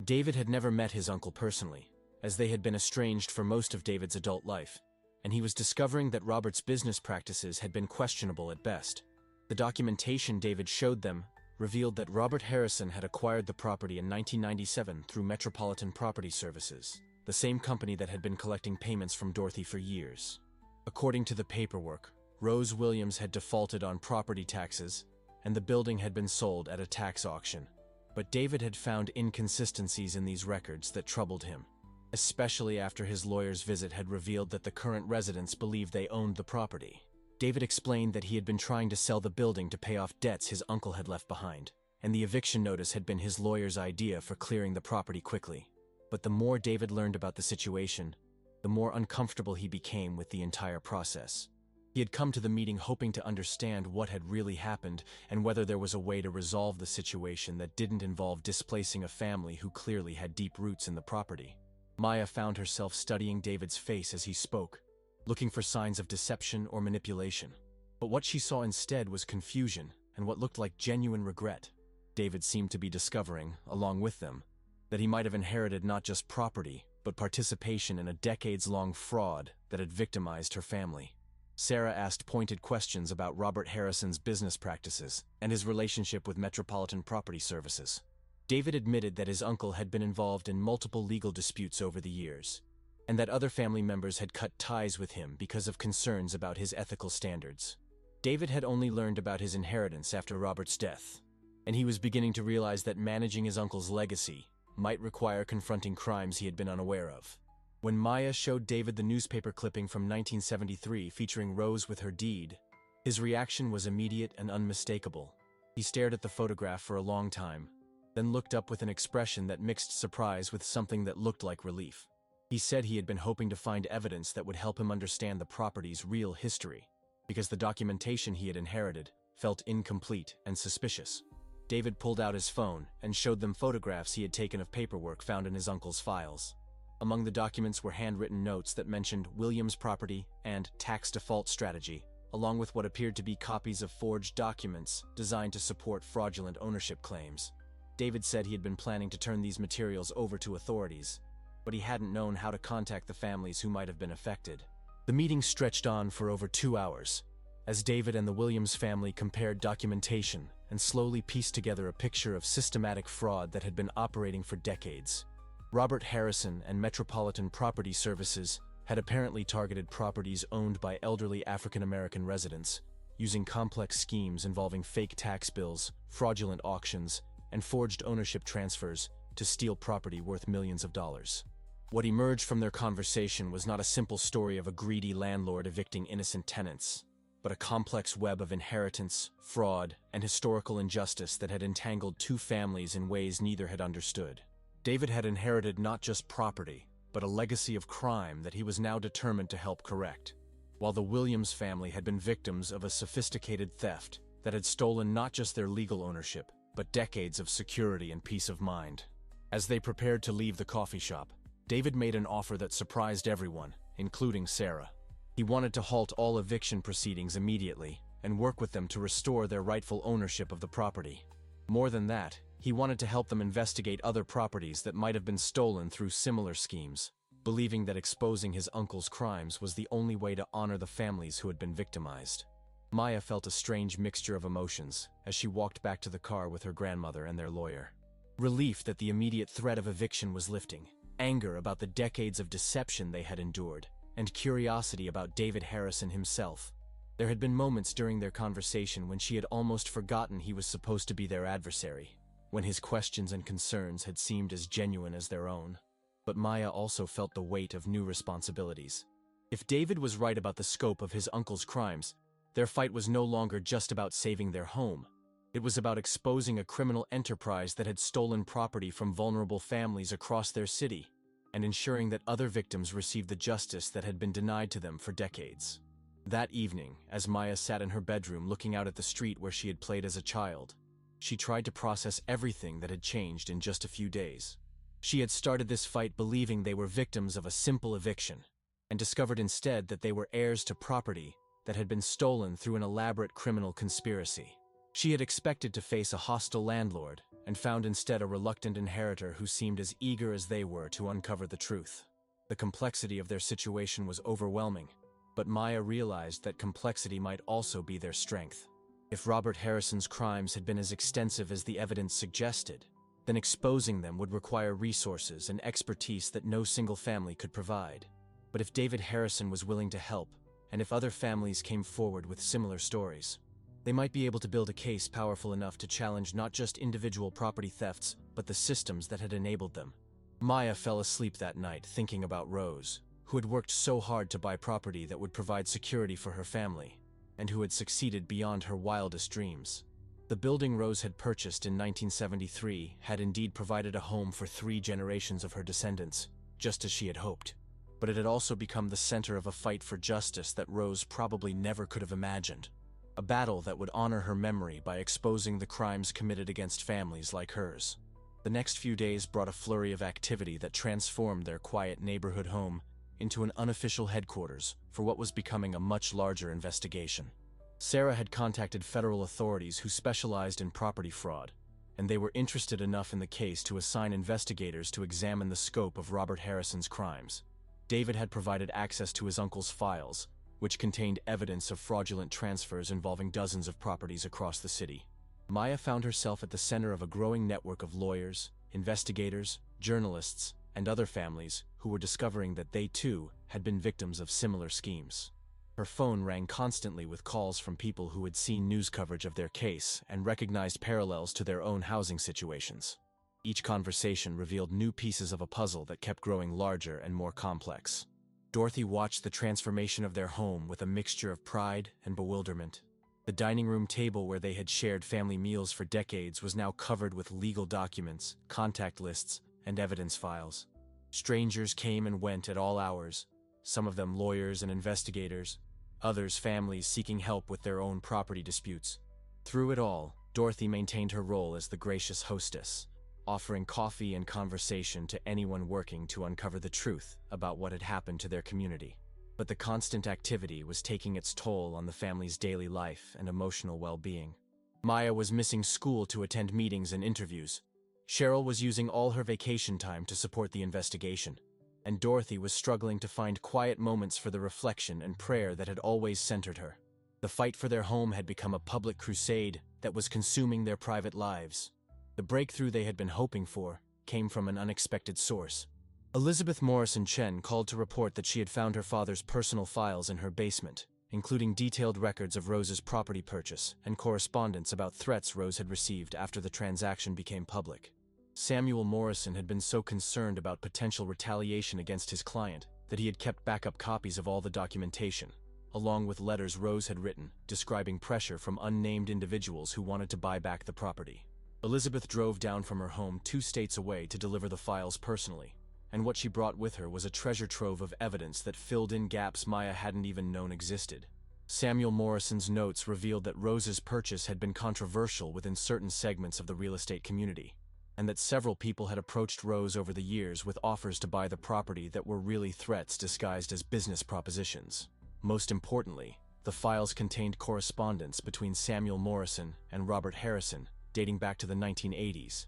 David had never met his uncle personally, as they had been estranged for most of David's adult life, and he was discovering that Robert's business practices had been questionable at best. The documentation David showed them revealed that Robert Harrison had acquired the property in 1997 through Metropolitan Property Services, the same company that had been collecting payments from Dorothy for years. According to the paperwork, Rose Williams had defaulted on property taxes, and the building had been sold at a tax auction. But David had found inconsistencies in these records that troubled him, especially after his lawyer's visit had revealed that the current residents believed they owned the property. David explained that he had been trying to sell the building to pay off debts his uncle had left behind, and the eviction notice had been his lawyer's idea for clearing the property quickly. But the more David learned about the situation, the more uncomfortable he became with the entire process. He had come to the meeting hoping to understand what had really happened and whether there was a way to resolve the situation that didn't involve displacing a family who clearly had deep roots in the property. Maya found herself studying David's face as he spoke, looking for signs of deception or manipulation. But what she saw instead was confusion and what looked like genuine regret. David seemed to be discovering, along with them, that he might have inherited not just property, but participation in a decades-long fraud that had victimized her family. Sarah asked pointed questions about Robert Harrison's business practices and his relationship with Metropolitan Property Services. David admitted that his uncle had been involved in multiple legal disputes over the years, and that other family members had cut ties with him because of concerns about his ethical standards. David had only learned about his inheritance after Robert's death, and he was beginning to realize that managing his uncle's legacy might require confronting crimes he had been unaware of. When Maya showed David the newspaper clipping from 1973 featuring Rose with her deed, his reaction was immediate and unmistakable. He stared at the photograph for a long time, then looked up with an expression that mixed surprise with something that looked like relief. He said he had been hoping to find evidence that would help him understand the property's real history, because the documentation he had inherited felt incomplete and suspicious. David pulled out his phone and showed them photographs he had taken of paperwork found in his uncle's files. Among the documents were handwritten notes that mentioned Williams' property and tax default strategy, along with what appeared to be copies of forged documents designed to support fraudulent ownership claims. David said he had been planning to turn these materials over to authorities, but he hadn't known how to contact the families who might have been affected. The meeting stretched on for over 2 hours, as David and the Williams family compared documentation and slowly pieced together a picture of systematic fraud that had been operating for decades. Robert Harrison and Metropolitan Property Services had apparently targeted properties owned by elderly African-American residents, using complex schemes involving fake tax bills, fraudulent auctions, and forged ownership transfers to steal property worth millions of dollars. What emerged from their conversation was not a simple story of a greedy landlord evicting innocent tenants, but a complex web of inheritance, fraud, and historical injustice that had entangled two families in ways neither had understood. David had inherited not just property, but a legacy of crime that he was now determined to help correct, while the Williams family had been victims of a sophisticated theft that had stolen not just their legal ownership, but decades of security and peace of mind. As they prepared to leave the coffee shop, David made an offer that surprised everyone, including Sarah. He wanted to halt all eviction proceedings immediately and work with them to restore their rightful ownership of the property. More than that, he wanted to help them investigate other properties that might have been stolen through similar schemes, believing that exposing his uncle's crimes was the only way to honor the families who had been victimized. Maya felt a strange mixture of emotions as she walked back to the car with her grandmother and their lawyer. Relief that the immediate threat of eviction was lifting, anger about the decades of deception they had endured, and curiosity about David Harrison himself. There had been moments during their conversation when she had almost forgotten he was supposed to be their adversary, when his questions and concerns had seemed as genuine as their own. But Maya also felt the weight of new responsibilities. If David was right about the scope of his uncle's crimes, their fight was no longer just about saving their home. It was about exposing a criminal enterprise that had stolen property from vulnerable families across their city, and ensuring that other victims received the justice that had been denied to them for decades. That evening, as Maya sat in her bedroom looking out at the street where she had played as a child, she tried to process everything that had changed in just a few days. She had started this fight believing they were victims of a simple eviction, and discovered instead that they were heirs to property that had been stolen through an elaborate criminal conspiracy. She had expected to face a hostile landlord, and found instead a reluctant inheritor who seemed as eager as they were to uncover the truth. The complexity of their situation was overwhelming, but Maya realized that complexity might also be their strength. If Robert Harrison's crimes had been as extensive as the evidence suggested, then exposing them would require resources and expertise that no single family could provide. But if David Harrison was willing to help, and if other families came forward with similar stories, they might be able to build a case powerful enough to challenge not just individual property thefts, but the systems that had enabled them. Maya fell asleep that night thinking about Rose, who had worked so hard to buy property that would provide security for her family, and who had succeeded beyond her wildest dreams. The building Rose had purchased in 1973 had indeed provided a home for 3 generations of her descendants, just as she had hoped. But it had also become the center of a fight for justice that Rose probably never could have imagined. A battle that would honor her memory by exposing the crimes committed against families like hers. The next few days brought a flurry of activity that transformed their quiet neighborhood home into an unofficial headquarters for what was becoming a much larger investigation. Sarah had contacted federal authorities who specialized in property fraud, and they were interested enough in the case to assign investigators to examine the scope of Robert Harrison's crimes. David had provided access to his uncle's files, which contained evidence of fraudulent transfers involving dozens of properties across the city. Maya found herself at the center of a growing network of lawyers, investigators, journalists, and other families who were discovering that they too had been victims of similar schemes. Her phone rang constantly with calls from people who had seen news coverage of their case and recognized parallels to their own housing situations. Each conversation revealed new pieces of a puzzle that kept growing larger and more complex. Dorothy watched the transformation of their home with a mixture of pride and bewilderment. The dining room table where they had shared family meals for decades was now covered with legal documents, contact lists, and evidence files. Strangers came and went at all hours, some of them lawyers and investigators, others families seeking help with their own property disputes. Through it all, Dorothy maintained her role as the gracious hostess, offering coffee and conversation to anyone working to uncover the truth about what had happened to their community. But the constant activity was taking its toll on the family's daily life and emotional well-being. Maya was missing school to attend meetings and interviews. Cheryl was using all her vacation time to support the investigation, and Dorothy was struggling to find quiet moments for the reflection and prayer that had always centered her. The fight for their home had become a public crusade that was consuming their private lives. The breakthrough they had been hoping for came from an unexpected source. Elizabeth Morrison Chen called to report that she had found her father's personal files in her basement, including detailed records of Rose's property purchase and correspondence about threats Rose had received after the transaction became public. Samuel Morrison had been so concerned about potential retaliation against his client that he had kept backup copies of all the documentation, along with letters Rose had written describing pressure from unnamed individuals who wanted to buy back the property. Elizabeth drove down from her home 2 states away to deliver the files personally, and what she brought with her was a treasure trove of evidence that filled in gaps Maya hadn't even known existed. Samuel Morrison's notes revealed that Rose's purchase had been controversial within certain segments of the real estate community, and that several people had approached Rose over the years with offers to buy the property that were really threats disguised as business propositions. Most importantly, the files contained correspondence between Samuel Morrison and Robert Harrison, dating back to the 1980s.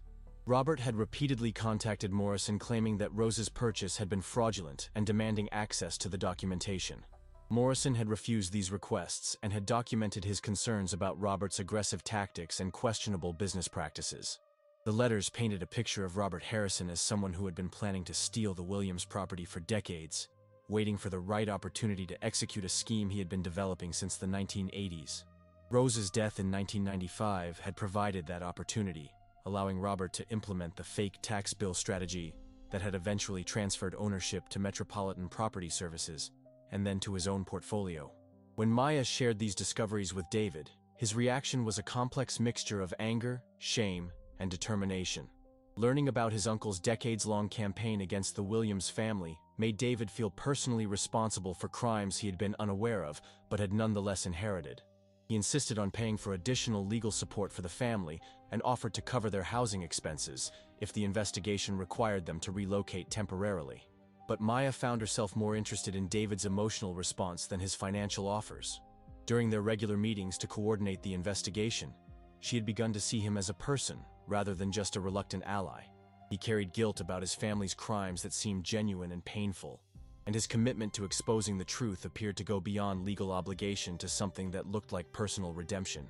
Robert had repeatedly contacted Morrison claiming that Rose's purchase had been fraudulent and demanding access to the documentation. Morrison had refused these requests and had documented his concerns about Robert's aggressive tactics and questionable business practices. The letters painted a picture of Robert Harrison as someone who had been planning to steal the Williams property for decades, waiting for the right opportunity to execute a scheme he had been developing since the 1980s. Rose's death in 1995 had provided that opportunity, allowing Robert to implement the fake tax bill strategy that had eventually transferred ownership to Metropolitan Property Services and then to his own portfolio. When Maya shared these discoveries with David, his reaction was a complex mixture of anger, shame, and determination. Learning about his uncle's decades-long campaign against the Williams family made David feel personally responsible for crimes he had been unaware of but had nonetheless inherited. He insisted on paying for additional legal support for the family and offered to cover their housing expenses if the investigation required them to relocate temporarily. But Maya found herself more interested in David's emotional response than his financial offers. During their regular meetings to coordinate the investigation, she had begun to see him as a person rather than just a reluctant ally. He carried guilt about his family's crimes that seemed genuine and painful, and his commitment to exposing the truth appeared to go beyond legal obligation to something that looked like personal redemption.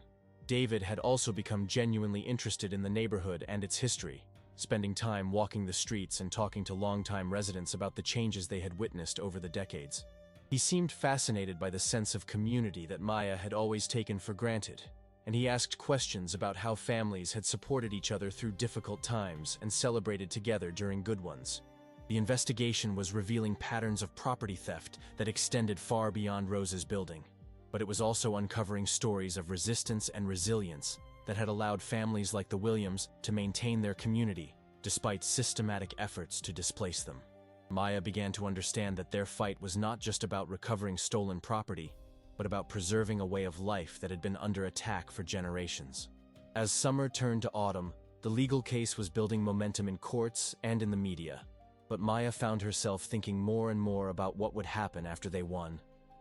David had also become genuinely interested in the neighborhood and its history, spending time walking the streets and talking to longtime residents about the changes they had witnessed over the decades. He seemed fascinated by the sense of community that Maya had always taken for granted, and he asked questions about how families had supported each other through difficult times and celebrated together during good ones. The investigation was revealing patterns of property theft that extended far beyond Rose's building, but it was also uncovering stories of resistance and resilience that had allowed families like the Williams to maintain their community despite systematic efforts to displace them. Maya began to understand that their fight was not just about recovering stolen property, but about preserving a way of life that had been under attack for generations. As summer turned to autumn, the legal case was building momentum in courts and in the media. But Maya found herself thinking more and more about what would happen after they won.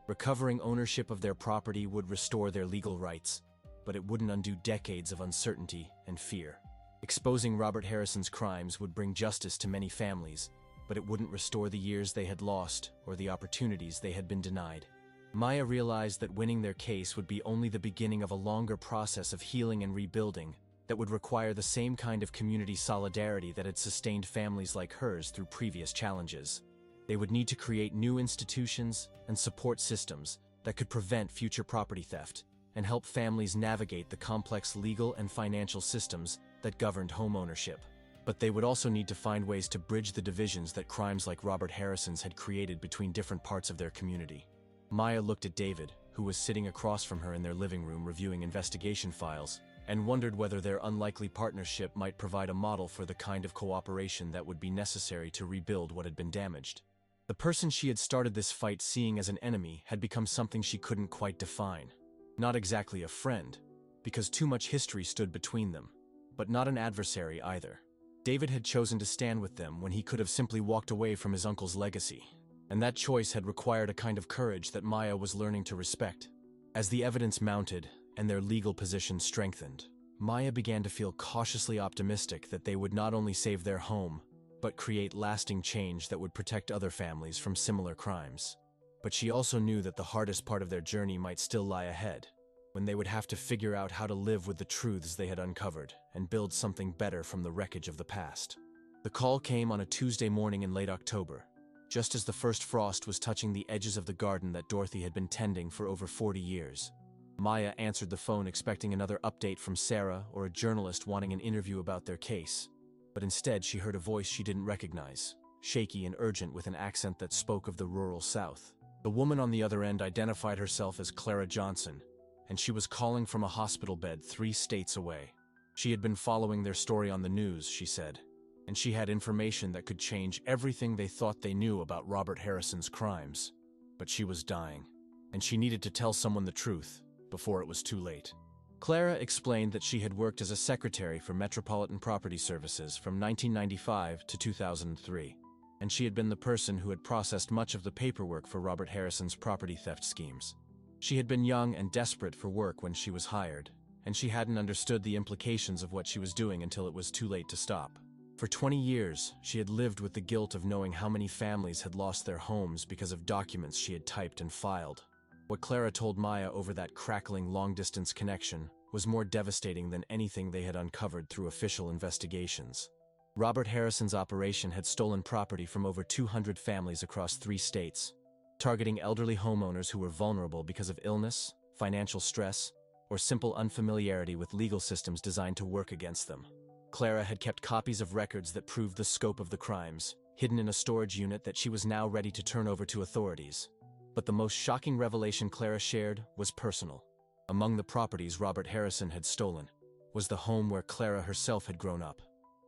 Recovering ownership of their property would restore their legal rights, but it wouldn't undo decades of uncertainty and fear. Exposing Robert Harrison's crimes would bring justice to many families, but it wouldn't restore the years they had lost or the opportunities they had been denied. Maya realized that winning their case would be only the beginning of a longer process of healing and rebuilding that would require the same kind of community solidarity that had sustained families like hers through previous challenges. They would need to create new institutions and support systems that could prevent future property theft and help families navigate the complex legal and financial systems that governed homeownership. But they would also need to find ways to bridge the divisions that crimes like Robert Harrison's had created between different parts of their community. Maya looked at David, who was sitting across from her in their living room reviewing investigation files, and wondered whether their unlikely partnership might provide a model for the kind of cooperation that would be necessary to rebuild what had been damaged. The person she had started this fight seeing as an enemy had become something she couldn't quite define. Not exactly a friend, because too much history stood between them, but not an adversary either. David had chosen to stand with them when he could have simply walked away from his uncle's legacy, and that choice had required a kind of courage that Maya was learning to respect. As the evidence mounted and their legal position strengthened, Maya began to feel cautiously optimistic that they would not only save their home, but create lasting change that would protect other families from similar crimes. But she also knew that the hardest part of their journey might still lie ahead, when they would have to figure out how to live with the truths they had uncovered and build something better from the wreckage of the past. The call came on a Tuesday morning in late October, just as the first frost was touching the edges of the garden that Dorothy had been tending for over 40 years. Maya answered the phone expecting another update from Sarah or a journalist wanting an interview about their case. But instead she heard a voice she didn't recognize, shaky and urgent with an accent that spoke of the rural South. The woman on the other end identified herself as Clara Johnson, and she was calling from a hospital bed 3 states away. She had been following their story on the news, she said, and she had information that could change everything they thought they knew about Robert Harrison's crimes. But she was dying, and she needed to tell someone the truth before it was too late. Clara explained that she had worked as a secretary for Metropolitan Property Services from 1995 to 2003, and she had been the person who had processed much of the paperwork for Robert Harrison's property theft schemes. She had been young and desperate for work when she was hired, and she hadn't understood the implications of what she was doing until it was too late to stop. For 20 years, she had lived with the guilt of knowing how many families had lost their homes because of documents she had typed and filed. What Clara told Maya over that crackling long-distance connection was more devastating than anything they had uncovered through official investigations. Robert Harrison's operation had stolen property from over 200 families across 3 states, targeting elderly homeowners who were vulnerable because of illness, financial stress, or simple unfamiliarity with legal systems designed to work against them. Clara had kept copies of records that proved the scope of the crimes, hidden in a storage unit that she was now ready to turn over to authorities. But the most shocking revelation Clara shared was personal. Among the properties Robert Harrison had stolen was the home where Clara herself had grown up,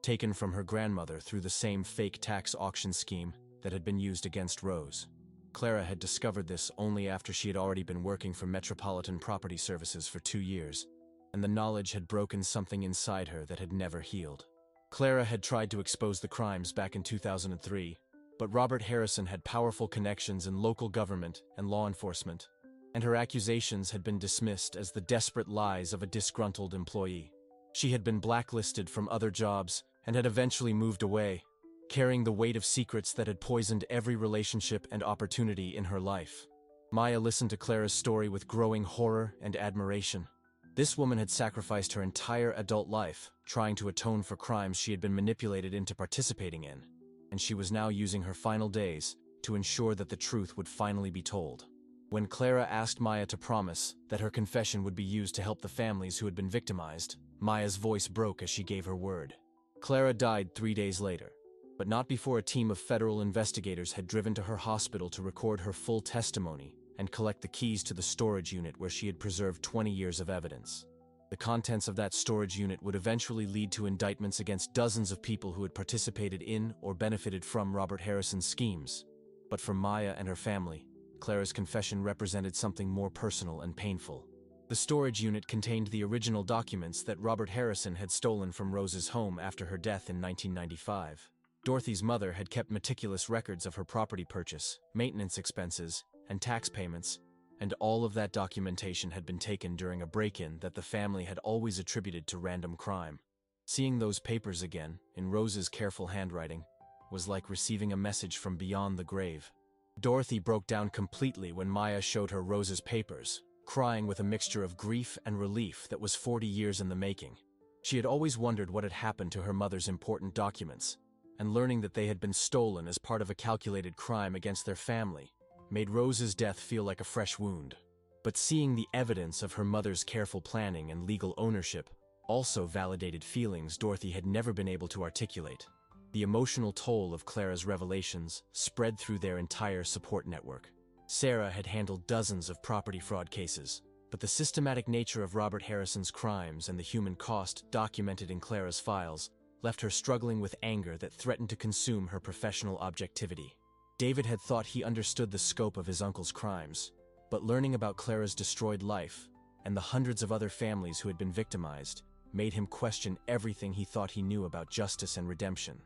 taken from her grandmother through the same fake tax auction scheme that had been used against Rose. Clara had discovered this only after she had already been working for Metropolitan Property Services for 2 years, and the knowledge had broken something inside her that had never healed. Clara had tried to expose the crimes back in 2003, but Robert Harrison had powerful connections in local government and law enforcement, and her accusations had been dismissed as the desperate lies of a disgruntled employee. She had been blacklisted from other jobs and had eventually moved away, carrying the weight of secrets that had poisoned every relationship and opportunity in her life. Maya listened to Clara's story with growing horror and admiration. This woman had sacrificed her entire adult life, trying to atone for crimes she had been manipulated into participating in, and she was now using her final days to ensure that the truth would finally be told. When Clara asked Maya to promise that her confession would be used to help the families who had been victimized, Maya's voice broke as she gave her word. Clara died 3 days later, but not before a team of federal investigators had driven to her hospital to record her full testimony and collect the keys to the storage unit where she had preserved 20 years of evidence. The contents of that storage unit would eventually lead to indictments against dozens of people who had participated in or benefited from Robert Harrison's schemes. But for Maya and her family, Clara's confession represented something more personal and painful. The storage unit contained the original documents that Robert Harrison had stolen from Rose's home after her death in 1995. Dorothy's mother had kept meticulous records of her property purchase, maintenance expenses, and tax payments, and all of that documentation had been taken during a break-in that the family had always attributed to random crime. Seeing those papers again, in Rose's careful handwriting, was like receiving a message from beyond the grave. Dorothy broke down completely when Maya showed her Rose's papers, crying with a mixture of grief and relief that was 40 years in the making. She had always wondered what had happened to her mother's important documents, and learning that they had been stolen as part of a calculated crime against their family made Rose's death feel like a fresh wound. But seeing the evidence of her mother's careful planning and legal ownership also validated feelings Dorothy had never been able to articulate. The emotional toll of Clara's revelations spread through their entire support network. Sarah had handled dozens of property fraud cases, but the systematic nature of Robert Harrison's crimes and the human cost documented in Clara's files left her struggling with anger that threatened to consume her professional objectivity. David had thought he understood the scope of his uncle's crimes, but learning about Clara's destroyed life and the hundreds of other families who had been victimized made him question everything he thought he knew about justice and redemption.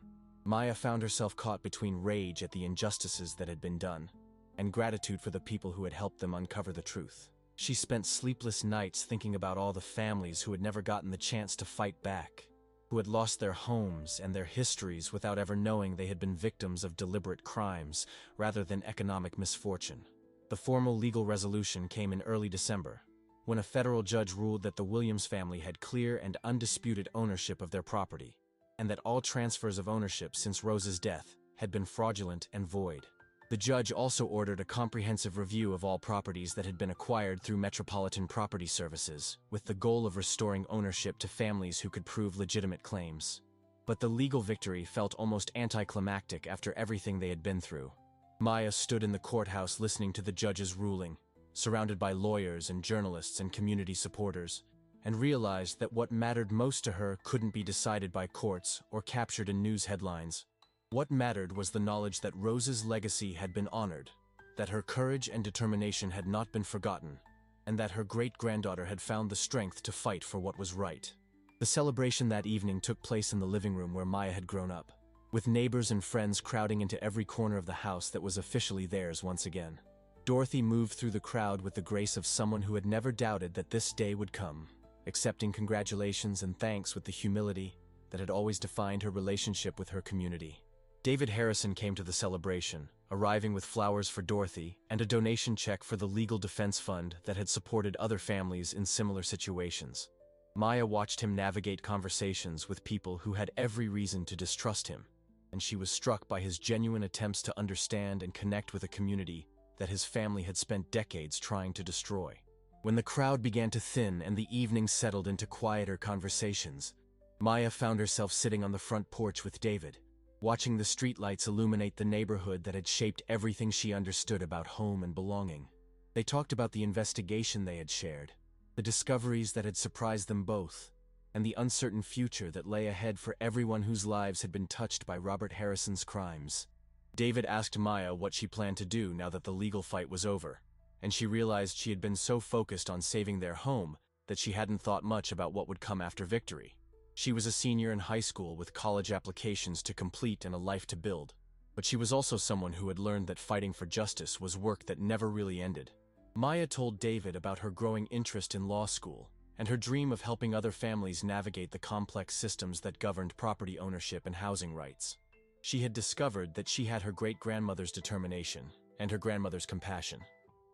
Maya found herself caught between rage at the injustices that had been done and gratitude for the people who had helped them uncover the truth. She spent sleepless nights thinking about all the families who had never gotten the chance to fight back, who had lost their homes and their histories without ever knowing they had been victims of deliberate crimes rather than economic misfortune. The formal legal resolution came in early December, when a federal judge ruled that the Williams family had clear and undisputed ownership of their property, and that all transfers of ownership since Rose's death had been fraudulent and void. The judge also ordered a comprehensive review of all properties that had been acquired through Metropolitan Property Services, with the goal of restoring ownership to families who could prove legitimate claims. But the legal victory felt almost anticlimactic after everything they had been through. Maya stood in the courthouse listening to the judge's ruling, surrounded by lawyers and journalists and community supporters, and realized that what mattered most to her couldn't be decided by courts or captured in news headlines. What mattered was the knowledge that Rose's legacy had been honored, that her courage and determination had not been forgotten, and that her great-granddaughter had found the strength to fight for what was right. The celebration that evening took place in the living room where Maya had grown up, with neighbors and friends crowding into every corner of the house that was officially theirs once again. Dorothy moved through the crowd with the grace of someone who had never doubted that this day would come, accepting congratulations and thanks with the humility that had always defined her relationship with her community. David Harrison came to the celebration, arriving with flowers for Dorothy and a donation check for the legal defense fund that had supported other families in similar situations. Maya watched him navigate conversations with people who had every reason to distrust him, and she was struck by his genuine attempts to understand and connect with a community that his family had spent decades trying to destroy. When the crowd began to thin and the evening settled into quieter conversations, Maya found herself sitting on the front porch with David, watching the streetlights illuminate the neighborhood that had shaped everything she understood about home and belonging. They talked about the investigation they had shared, the discoveries that had surprised them both, and the uncertain future that lay ahead for everyone whose lives had been touched by Robert Harrison's crimes. David asked Maya what she planned to do now that the legal fight was over, and she realized she had been so focused on saving their home that she hadn't thought much about what would come after victory. She was a senior in high school with college applications to complete and a life to build, but she was also someone who had learned that fighting for justice was work that never really ended. Maya told David about her growing interest in law school and her dream of helping other families navigate the complex systems that governed property ownership and housing rights. She had discovered that she had her great-grandmother's determination and her grandmother's compassion,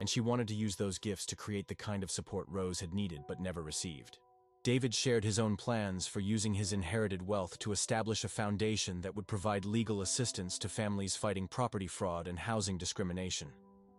and she wanted to use those gifts to create the kind of support Rose had needed but never received. David shared his own plans for using his inherited wealth to establish a foundation that would provide legal assistance to families fighting property fraud and housing discrimination.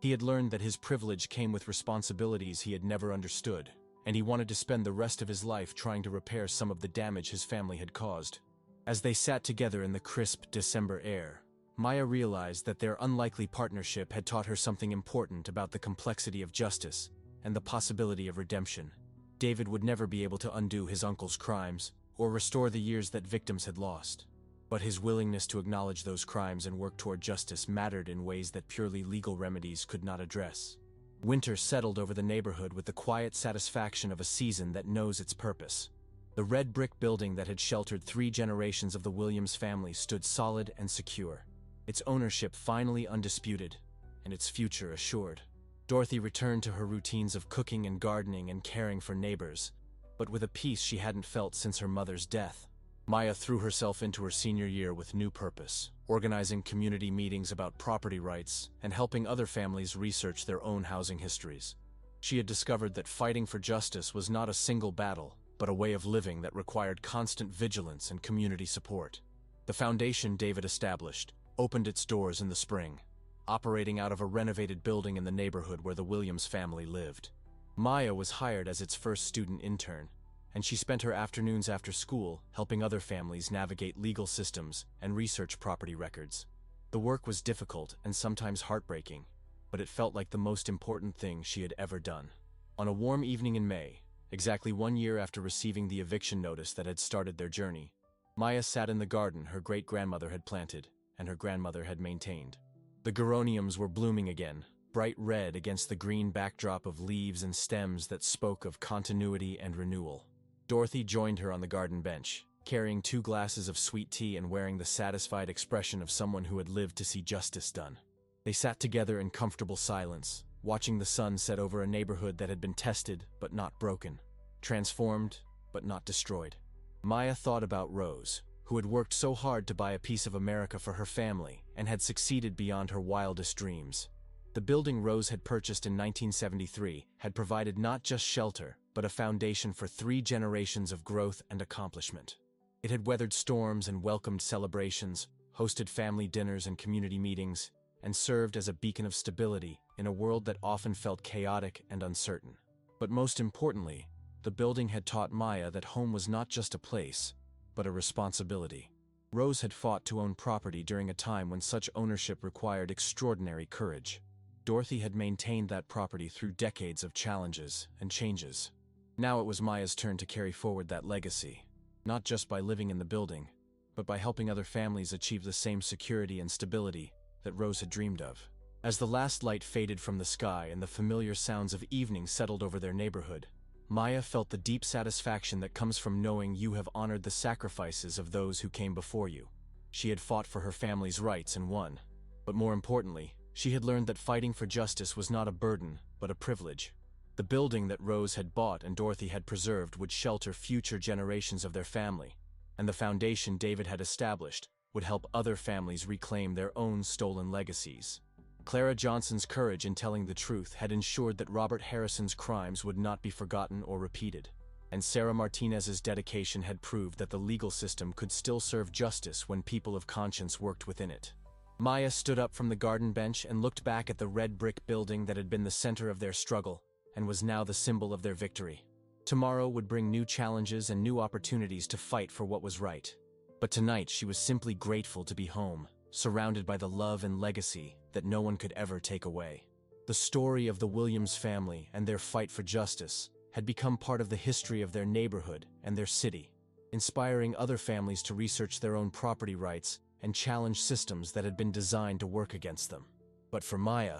He had learned that his privilege came with responsibilities he had never understood, and he wanted to spend the rest of his life trying to repair some of the damage his family had caused. As they sat together in the crisp December air, Maya realized that their unlikely partnership had taught her something important about the complexity of justice and the possibility of redemption. David would never be able to undo his uncle's crimes or restore the years that victims had lost. But his willingness to acknowledge those crimes and work toward justice mattered in ways that purely legal remedies could not address. Winter settled over the neighborhood with the quiet satisfaction of a season that knows its purpose. The red brick building that had sheltered 3 generations of the Williams family stood solid and secure, its ownership finally undisputed, and its future assured. Dorothy returned to her routines of cooking and gardening and caring for neighbors, but with a peace she hadn't felt since her mother's death. Maya threw herself into her senior year with new purpose, organizing community meetings about property rights and helping other families research their own housing histories. She had discovered that fighting for justice was not a single battle, but a way of living that required constant vigilance and community support. The foundation David established opened its doors in the spring, operating out of a renovated building in the neighborhood where the Williams family lived. Maya was hired as its first student intern, and she spent her afternoons after school helping other families navigate legal systems and research property records. The work was difficult and sometimes heartbreaking, but it felt like the most important thing she had ever done. On a warm evening in May, exactly 1 year after receiving the eviction notice that had started their journey, Maya sat in the garden her great-grandmother had planted and her grandmother had maintained. The geraniums were blooming again, bright red against the green backdrop of leaves and stems that spoke of continuity and renewal. Dorothy joined her on the garden bench, carrying 2 glasses of sweet tea and wearing the satisfied expression of someone who had lived to see justice done. They sat together in comfortable silence, watching the sun set over a neighborhood that had been tested but not broken, transformed but not destroyed. Maya thought about Rose, who had worked so hard to buy a piece of America for her family and had succeeded beyond her wildest dreams. The building Rose had purchased in 1973 had provided not just shelter, but a foundation for 3 generations of growth and accomplishment. It had weathered storms and welcomed celebrations, hosted family dinners and community meetings, and served as a beacon of stability in a world that often felt chaotic and uncertain. But most importantly, the building had taught Maya that home was not just a place, but a responsibility. Rose had fought to own property during a time when such ownership required extraordinary courage. Dorothy had maintained that property through decades of challenges and changes. Now it was Maya's turn to carry forward that legacy, not just by living in the building, but by helping other families achieve the same security and stability that Rose had dreamed of. As the last light faded from the sky and the familiar sounds of evening settled over their neighborhood, Maya felt the deep satisfaction that comes from knowing you have honored the sacrifices of those who came before you. She had fought for her family's rights and won. But more importantly, she had learned that fighting for justice was not a burden, but a privilege. The building that Rose had bought and Dorothy had preserved would shelter future generations of their family, and the foundation David had established would help other families reclaim their own stolen legacies. Clara Johnson's courage in telling the truth had ensured that Robert Harrison's crimes would not be forgotten or repeated, and Sarah Martinez's dedication had proved that the legal system could still serve justice when people of conscience worked within it. Maya stood up from the garden bench and looked back at the red brick building that had been the center of their struggle and was now the symbol of their victory. Tomorrow would bring new challenges and new opportunities to fight for what was right. But tonight she was simply grateful to be home, surrounded by the love and legacy that no one could ever take away. The story of the Williams family and their fight for justice had become part of the history of their neighborhood and their city, inspiring other families to research their own property rights and challenge systems that had been designed to work against them. But for Maya,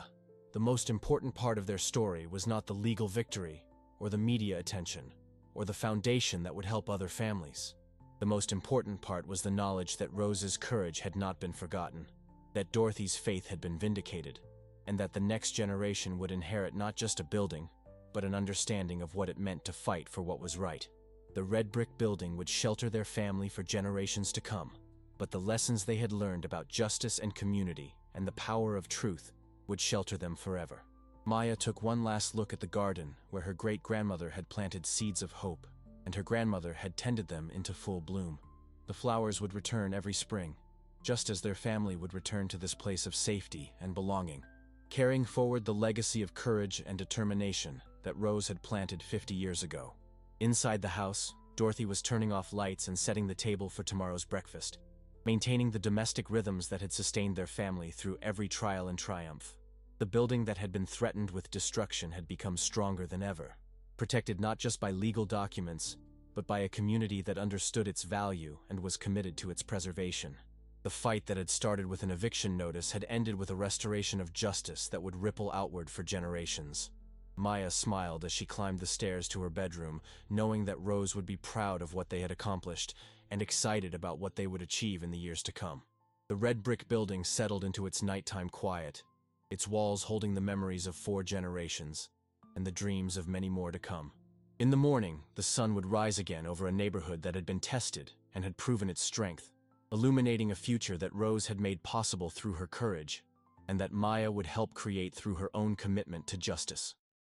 the most important part of their story was not the legal victory, or the media attention, or the foundation that would help other families. The most important part was the knowledge that Rose's courage had not been forgotten, that Dorothy's faith had been vindicated, and that the next generation would inherit not just a building, but an understanding of what it meant to fight for what was right. The red brick building would shelter their family for generations to come, but the lessons they had learned about justice and community and the power of truth would shelter them forever. Maya took one last look at the garden where her great-grandmother had planted seeds of hope, and her grandmother had tended them into full bloom. The flowers would return every spring, just as their family would return to this place of safety and belonging, carrying forward the legacy of courage and determination that Rose had planted 50 years ago. Inside the house, Dorothy was turning off lights and setting the table for tomorrow's breakfast, maintaining the domestic rhythms that had sustained their family through every trial and triumph. The building that had been threatened with destruction had become stronger than ever, protected not just by legal documents, but by a community that understood its value and was committed to its preservation. The fight that had started with an eviction notice had ended with a restoration of justice that would ripple outward for generations. Maya smiled as she climbed the stairs to her bedroom, knowing that Rose would be proud of what they had accomplished and excited about what they would achieve in the years to come. The red brick building settled into its nighttime quiet, its walls holding the memories of 4 generations and the dreams of many more to come. In the morning, the sun would rise again over a neighborhood that had been tested and had proven its strength, illuminating a future that Rose had made possible through her courage, and that Maya would help create through her own commitment to justice.